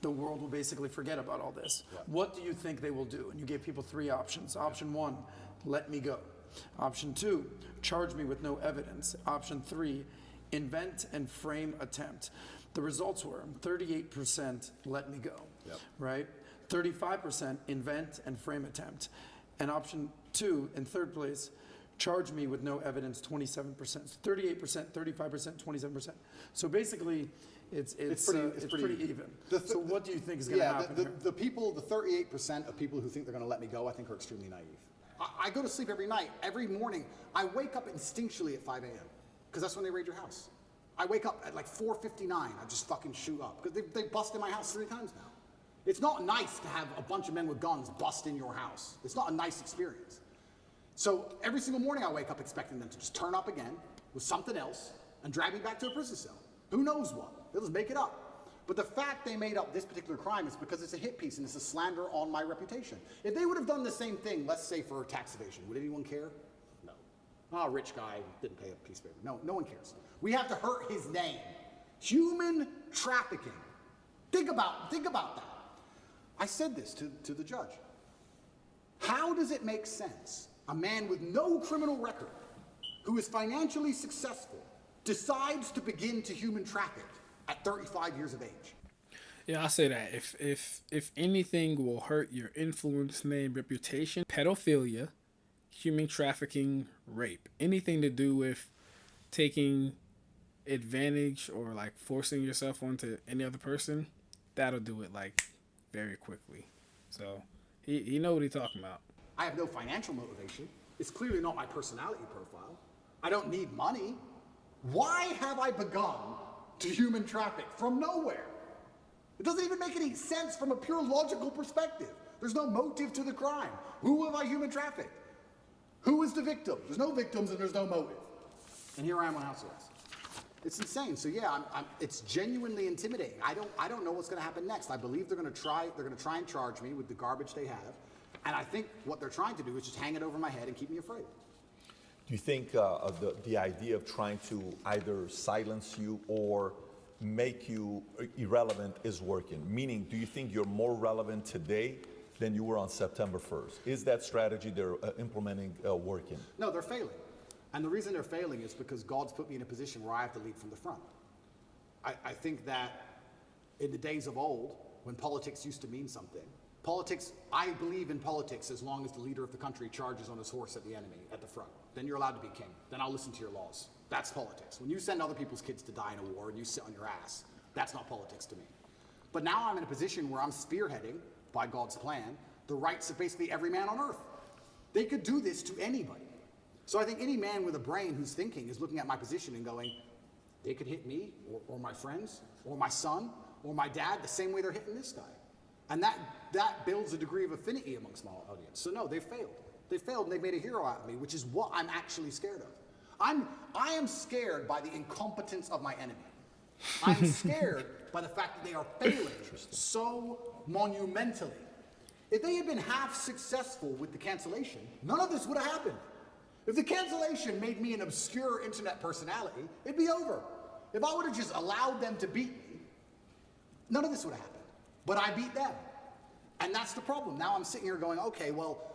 the world will basically forget about all this. Yeah. What do you think they will do? And you gave people 3 options. Option 1, let me go. Option 2, charge me with no evidence. Option 3, invent and frame attempt. The results were 38% let me go, right? 35% invent and frame attempt. And option 2, in third place, charge me with no evidence, 27%. 38%, 35%, 27%. So basically, it's pretty even. So what do you think is going to happen here? The 38% of people who think they're going to let me go, I think are extremely naive. I go to sleep every night, every morning. I wake up instinctually at 5 a.m. because that's when they raid your house. I wake up at like 4:59. I just fucking shoot up because they busted my house 3 times now. It's not nice to have a bunch of men with guns bust in your house. It's not a nice experience. So every single morning I wake up expecting them to just turn up again with something else and drag me back to a prison cell. Who knows what? They'll just make it up. But the fact they made up this particular crime is because it's a hit piece and it's a slander on my reputation. If they would have done the same thing, let's say for tax evasion, would anyone care? No. Oh, rich guy didn't pay a piece of paper. No one cares. We have to hurt his name. Human trafficking. Think about that. I said this to the judge. How does it make sense? A man with no criminal record, who is financially successful, decides to begin to human traffic at 35 years of age. Yeah, I'll say that. If anything will hurt your influence, name, reputation, pedophilia, human trafficking, rape, anything to do with taking advantage or like forcing yourself onto any other person, that'll do it like very quickly. So he know what he's talking about. I have no financial motivation. It's clearly not my personality profile. I don't need money. Why have I begun to human traffic from nowhere? It doesn't even make any sense from a pure logical perspective. There's no motive to the crime. Who have I human trafficked? Who is the victim? There's no victims and there's no motive. And here I am on house arrest. It's insane. So yeah, it's genuinely intimidating. I don't know what's going to happen next. I believe they're going to try and charge me with the garbage they have. And I think what they're trying to do is just hang it over my head and keep me afraid. Do you think the idea of trying to either silence you or make you irrelevant is working? Meaning, do you think you're more relevant today than you were on September 1st? Is that strategy they're implementing working? No, they're failing. And the reason they're failing is because God's put me in a position where I have to lead from the front. I think that in the days of old, when politics used to mean something, I believe in politics as long as the leader of the country charges on his horse at the enemy at the front. Then you're allowed to be king. Then I'll listen to your laws. That's politics. When you send other people's kids to die in a war and you sit on your ass, that's not politics to me. But now I'm in a position where I'm spearheading, by God's plan, the rights of basically every man on earth. They could do this to anybody. So I think any man with a brain who's thinking is looking at my position and going, they could hit me, or my friends, or my son, or my dad the same way they're hitting this guy. And that builds a degree of affinity amongst my audience. So no, they failed. They failed and they made a hero out of me, which is what I'm actually scared of. I am scared by the incompetence of my enemy. I'm scared by the fact that they are failing so monumentally. If they had been half successful with the cancellation, none of this would have happened. If the cancellation made me an obscure internet personality, it'd be over. If I would have just allowed them to beat me, none of this would have happened. But I beat them. And that's the problem. Now I'm sitting here going, okay, well,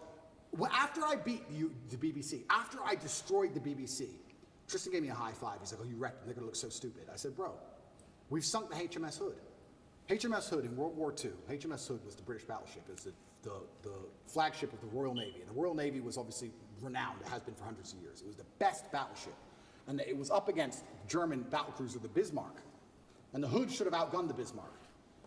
after I beat the BBC, after I destroyed the BBC, Tristan gave me a high five. He's like, oh, you wrecked them. They're going to look so stupid. I said, bro, we've sunk the HMS Hood. HMS Hood in World War II, HMS Hood was the British battleship. It's the flagship of the Royal Navy. And the Royal Navy was obviously renowned. It has been for hundreds of years. It was the best battleship. And it was up against German battlecruiser, the Bismarck. And the Hood should have outgunned the Bismarck.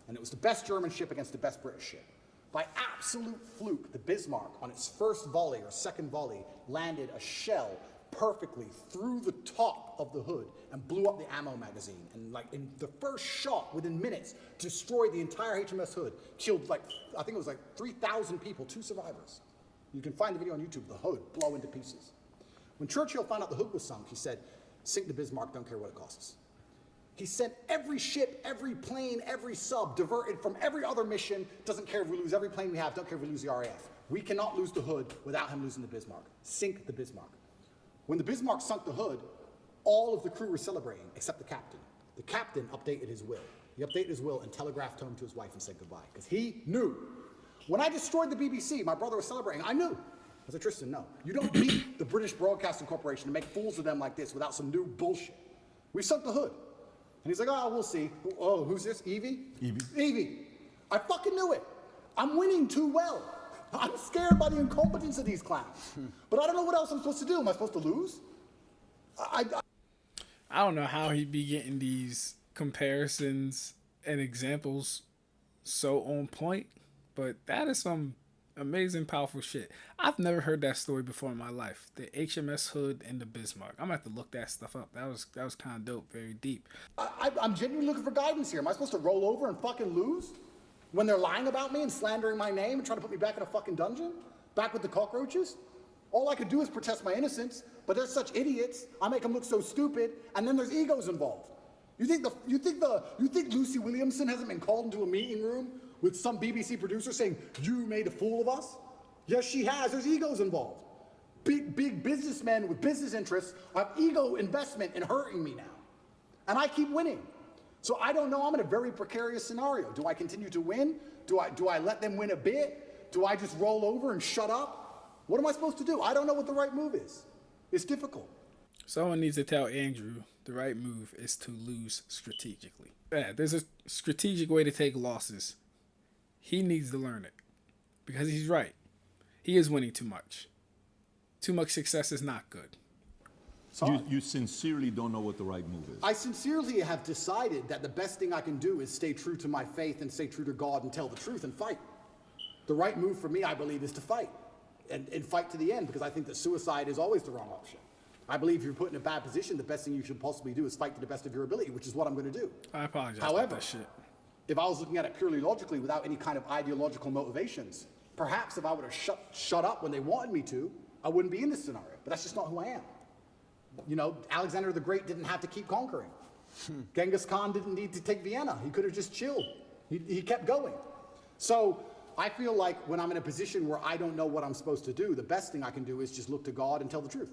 And it was the best German ship against the best British ship. By absolute fluke, the Bismarck, on its first volley or second volley, landed a shell perfectly through the top of the Hood and blew up the ammo magazine. And like in the first shot, within minutes, destroyed the entire HMS Hood. Killed like, I think it was like 3,000 people, 2 survivors. You can find the video on YouTube, the Hood blow into pieces. When Churchill found out the Hood was sunk, he said, sink the Bismarck, don't care what it costs. He sent every ship, every plane, every sub diverted from every other mission. Doesn't care if we lose every plane we have, don't care if we lose the RAF. We cannot lose the Hood without him losing the Bismarck. Sink the Bismarck. When the Bismarck sunk the Hood, all of the crew were celebrating, except the captain. The captain updated his will. He updated his will and telegraphed home to his wife and said goodbye, because he knew. When I destroyed the BBC, my brother was celebrating, I knew. I said, Tristan, no. You don't beat the British Broadcasting Corporation and make fools of them like this without some new bullshit. We sunk the Hood. And he's like, oh, we'll see. Oh, who's this? Evie? Evie. I fucking knew it. I'm winning too well. I'm scared by the incompetence of these clowns. But I don't know what else I'm supposed to do. Am I supposed to lose? I don't know how he'd be getting these comparisons and examples so on point, but that is some amazing, powerful shit. I've never heard that story before in my life. The HMS Hood and the Bismarck. I'm gonna have to look that stuff up. That was kind of dope, very deep. I'm genuinely looking for guidance here. Am I supposed to roll over and fucking lose? When they're lying about me and slandering my name and trying to put me back in a fucking dungeon? Back with the cockroaches? All I could do is protest my innocence, but they're such idiots, I make them look so stupid, and then there's egos involved. You think Lucy Williamson hasn't been called into a meeting room with some BBC producer saying, you made a fool of us? Yes, she has. There's egos involved. Big businessmen with business interests have ego investment in hurting me now. And I keep winning. So I don't know, I'm in a very precarious scenario. Do I continue to win? Do I let them win a bit? Do I just roll over and shut up? What am I supposed to do? I don't know what the right move is. It's difficult. Someone needs to tell Andrew the right move is to lose strategically. Yeah, there's a strategic way to take losses. He needs to learn it. Because he's right. He is winning too much. Too much success is not good. You sincerely don't know what the right move is. I sincerely have decided that the best thing I can do is stay true to my faith and stay true to God and tell the truth and fight. The right move for me, I believe, is to fight. And fight to the end, because I think that suicide is always the wrong option. I believe if you're put in a bad position, the best thing you should possibly do is fight to the best of your ability, which is what I'm going to do. I apologize However, about that shit. If I was looking at it purely logically without any kind of ideological motivations, perhaps if I would have shut up when they wanted me to, I wouldn't be in this scenario. But that's just not who I am. You know, Alexander the Great didn't have to keep conquering. Genghis Khan didn't need to take Vienna. He could have just chilled. He kept going. So I feel like when I'm in a position where I don't know what I'm supposed to do, the best thing I can do is just look to God and tell the truth.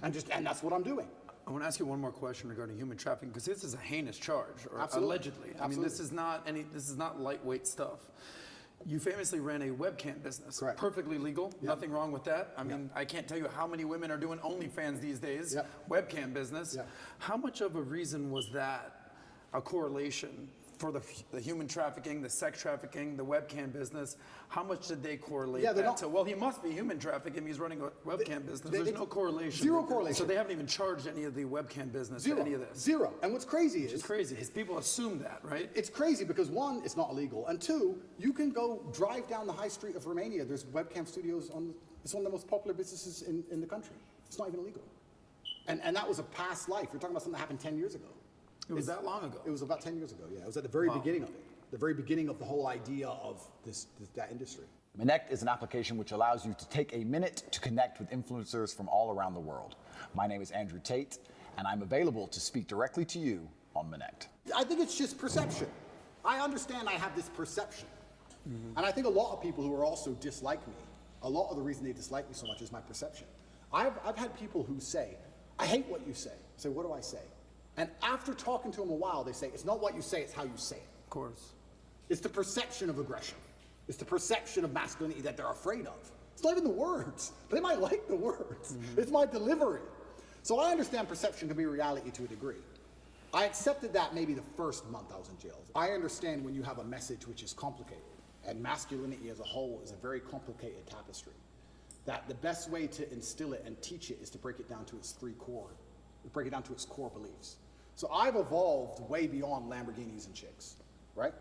And that's what I'm doing. I want to ask you one more question regarding human trafficking, because this is a heinous charge, or Absolutely. allegedly. I mean, this is not lightweight stuff. You famously ran a webcam business. Correct. Perfectly legal. Yep. Nothing wrong with that. I mean, I can't tell you how many women are doing OnlyFans these days. Yep. Webcam business. Yep. How much of a reason was that, a correlation for the human trafficking, the sex trafficking, the webcam business, how much did they correlate Yeah, they're that not- to? Well, he must be human trafficking. He's running a webcam business. There's no correlation. Zero correlation. So they haven't even charged any of the webcam business for any of this. Zero. And what's crazy is, It's crazy. His people assume that, right? it's crazy because one, it's not illegal, and two, you can go drive down the high street of Romania. There's webcam studios it's one of the most popular businesses in the country. It's not even illegal. And that was a past life. You're talking about something that happened 10 years ago. It was that long ago. It was about 10 years ago, yeah. It was at the very beginning of it. The very beginning of the whole idea of that industry. Connect is an application which allows you to take a minute to connect with influencers from all around the world. My name is Andrew Tate, and I'm available to speak directly to you on Connect. I think it's just perception. I understand I have this perception. And I think a lot of people who are also dislike me, a lot of the reason they dislike me so much is my perception. I've had people who say, I hate what you say. I say, what do I say? And after talking to them a while, they say, it's not what you say, it's how you say it. Of course. It's the perception of aggression. It's the perception of masculinity that they're afraid of. It's not even the words. They might like the words. It's my delivery. So I understand perception can be reality to a degree. I accepted that maybe the first month I was in jail. I understand when you have a message which is complicated, and masculinity as a whole is a very complicated tapestry, that the best way to instill it and teach it is to break it down to its core beliefs. So I've evolved way beyond Lamborghinis and chicks, right?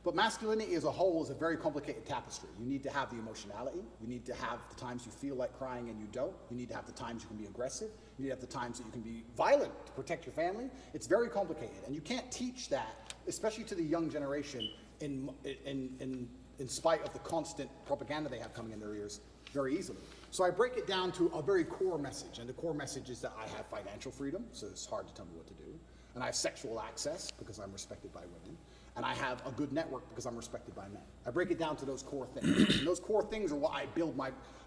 But masculinity as a whole is a very complicated tapestry. You need to have the emotionality. You need to have the times you feel like crying and you don't. You need to have the times you can be aggressive. You need to have the times that you can be violent to protect your family. It's very complicated. And you can't teach that, especially to the young generation, in spite of the constant propaganda they have coming in their ears, very easily. So I break it down to a very core message. And the core message is that I have financial freedom, so it's hard to tell me what to do. And I have sexual access because I'm respected by women. And I have a good network because I'm respected by men. I break it down to those core things. And those core things are what I build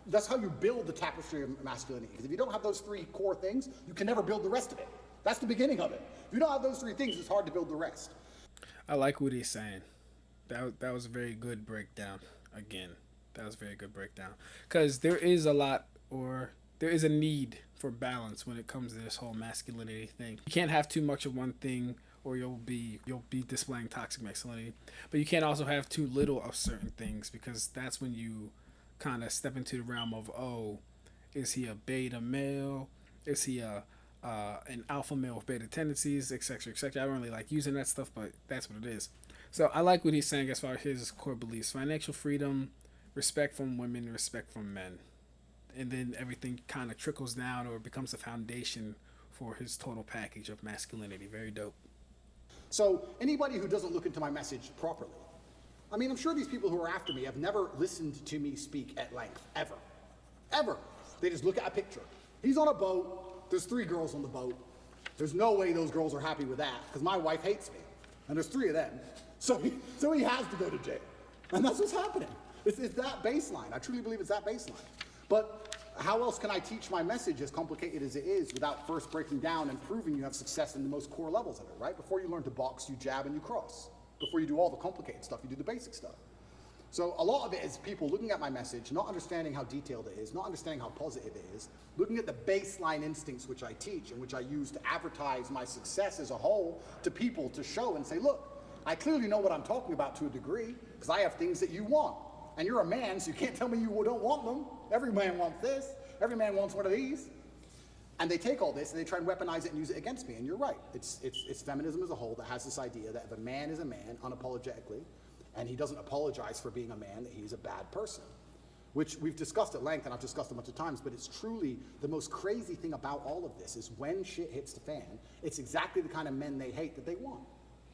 that's how you build the tapestry of masculinity. Because if you don't have those three core things, you can never build the rest of it. That's the beginning of it. If you don't have those three things, it's hard to build the rest. I like what he's saying. That was a very good breakdown. Again, that was a very good breakdown. Because there is a need for balance when it comes to this whole masculinity thing. You can't have too much of one thing, or you'll be displaying toxic masculinity. But you can't also have too little of certain things, because that's when you kind of step into the realm of, oh, is he a beta male? Is he an alpha male with beta tendencies, etc., etc. I don't really like using that stuff, but that's what it is. So I like what he's saying as far as his core beliefs: financial freedom, respect from women, respect from men, and then everything kind of trickles down or becomes a foundation for his total package of masculinity. Very dope. So anybody who doesn't look into my message properly, I mean, I'm sure these people who are after me have never listened to me speak at length, ever. Ever. They just look at a picture. He's on a boat. There's 3 girls on the boat. There's no way those girls are happy with that, because my wife hates me. And there's 3 of them. So he has to go to jail. And that's what's happening. It's that baseline. I truly believe it's that baseline. But how else can I teach my message, as complicated as it is, without first breaking down and proving you have success in the most core levels of it, right? Before you learn to box, you jab and you cross. Before you do all the complicated stuff, you do the basic stuff. So a lot of it is people looking at my message, not understanding how detailed it is, not understanding how positive it is, looking at the baseline instincts which I teach and which I use to advertise my success as a whole to people, to show and say, look, I clearly know what I'm talking about to a degree, because I have things that you want. And you're a man, so you can't tell me you don't want them. Every man wants this. Every man wants one of these. And they take all this and they try and weaponize it and use it against me. And you're right. It's feminism as a whole that has this idea that if a man is a man, unapologetically, and he doesn't apologize for being a man, that he's a bad person. Which we've discussed at length, and I've discussed a bunch of times, but it's truly the most crazy thing about all of this is when shit hits the fan, it's exactly the kind of men they hate that they want.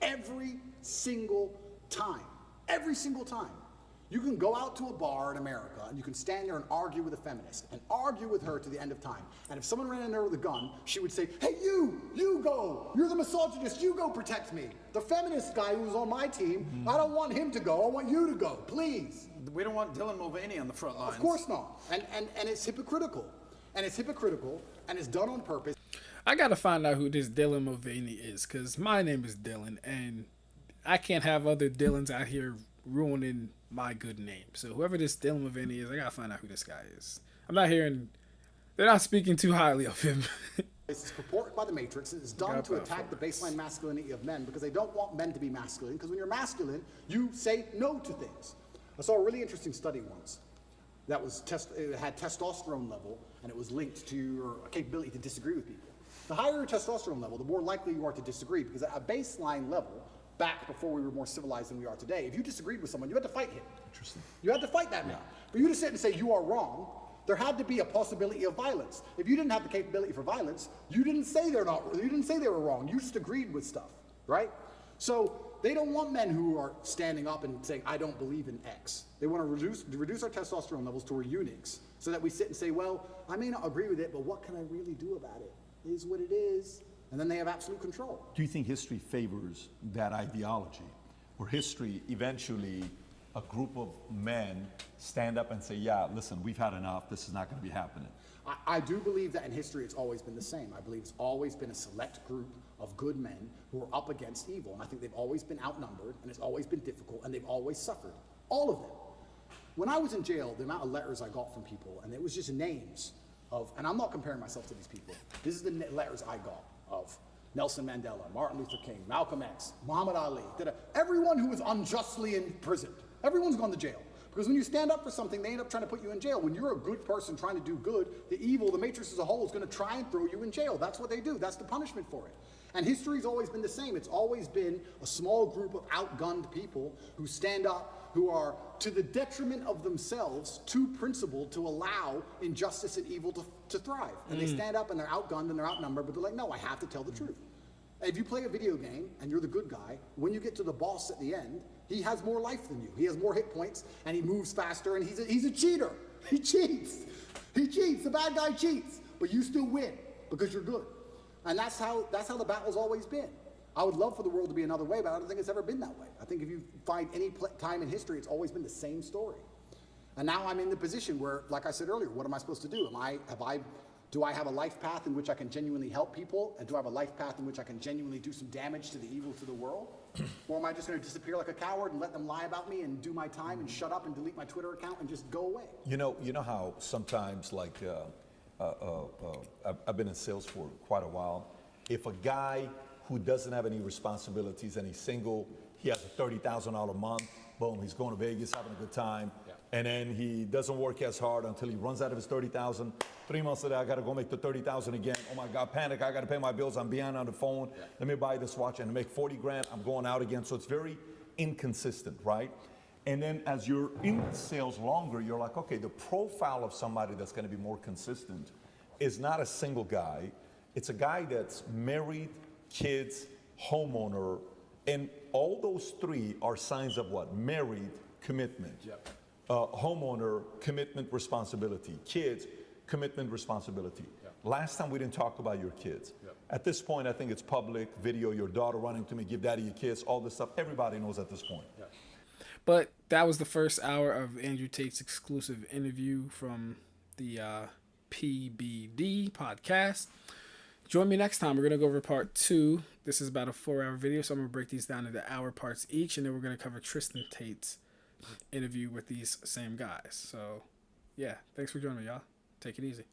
Every single time. Every single time. You can go out to a bar in America and you can stand there and argue with a feminist and argue with her to the end of time. And if someone ran in there with a gun, she would say, hey, you go. You're the misogynist. You go protect me. The feminist guy who's on my team, I don't want him to go. I want you to go, please. We don't want Dylan Mulvaney on the front lines. Of course not. And it's hypocritical. And it's hypocritical and it's done on purpose. I gotta find out who this Dylan Mulvaney is, because my name is Dylan, and I can't have other Dylans out here ruining my good name. So whoever this Dylan Mulvaney is, I gotta find out who this guy is. I'm not hearing, they're not speaking too highly of him. It's purported by the Matrix. It's done to attack the baseline masculinity of men because they don't want men to be masculine. Because when you're masculine, you say no to things. I saw a really interesting study once that was it had testosterone level, and it was linked to your capability to disagree with people. The higher your testosterone level, the more likely you are to disagree. Because at a baseline level, back before we were more civilized than we are today, if you disagreed with someone, you had to fight him. Interesting. You had to fight that man. For you to sit and say you are wrong, there had to be a possibility of violence. If you didn't have the capability for violence, you didn't say they're not. You didn't say they were wrong. You just agreed with stuff, right? So they don't want men who are standing up and saying, "I don't believe in X." They want to reduce our testosterone levels to our eunuchs, so that we sit and say, "Well, I may not agree with it, but what can I really do about it? It is what it is." And then they have absolute control. Do you think history favors that ideology, where history eventually a group of men stand up and say, yeah, listen, we've had enough, this is not going to be happening? I do believe that in history it's always been the same. I believe it's always been a select group of good men who are up against evil, and I think they've always been outnumbered, and it's always been difficult, and they've always suffered. All of them. When I was in jail, the amount of letters I got from people, and it was just names of, and I'm not comparing myself to these people, this is the letters I got of Nelson Mandela, Martin Luther King, Malcolm X, Muhammad Ali, everyone who was unjustly imprisoned. Everyone's gone to jail. Because when you stand up for something, they end up trying to put you in jail. When you're a good person trying to do good, the evil, the matrix as a whole, is going to try and throw you in jail. That's what they do. That's the punishment for it. And history's always been the same. It's always been a small group of outgunned people who stand up, who are, to the detriment of themselves, too principled to allow injustice and evil to thrive. And they stand up and they're outgunned and they're outnumbered, but they're like, no, I have to tell the truth. If you play a video game and you're the good guy, when you get to the boss at the end, he has more life than you. He has more hit points and he moves faster and he's a cheater. He cheats. He cheats. The bad guy cheats. But you still win because you're good. And that's how the battle's always been. I would love for the world to be another way, but I don't think it's ever been that way. I think if you find any time in history, it's always been the same story. And now I'm in the position where, like I said earlier, what am I supposed to do? Do I have a life path in which I can genuinely help people? And do I have a life path in which I can genuinely do some damage to the evil to the world? Or am I just going to disappear like a coward and let them lie about me and do my time and shut up and delete my Twitter account and just go away? You know how sometimes, like, I've been in sales for quite a while. If a guy who doesn't have any responsibilities and he's single, he has a $30,000 a month, boom, he's going to Vegas, having a good time. Yeah. And then he doesn't work as hard until he runs out of his $30,000. 3 months later, I got to go make the $30,000 again. Oh my God, panic, I got to pay my bills. I'm behind on the phone. Yeah. Let me buy this watch and make 40 grand. I'm going out again. So it's very inconsistent, right? And then as you're in sales longer, you're like, okay, the profile of somebody that's going to be more consistent is not a single guy. It's a guy that's married, kids, homeowner, and all those three are signs of what? Married, commitment. Yep. Homeowner, commitment, responsibility. Kids, commitment, responsibility. Yep. Last time we didn't talk about your kids. Yep. At this point, I think it's public video, your daughter running to me, give daddy a kiss, all this stuff. Everybody knows at this point. Yep. But that was the first hour of Andrew Tate's exclusive interview from the PBD podcast. Join me next time. We're going to go over part 2. This is about a 4-hour video, so I'm going to break these down into hour parts each, and then we're going to cover Tristan Tate's interview with these same guys. So, yeah, thanks for joining me, y'all. Take it easy.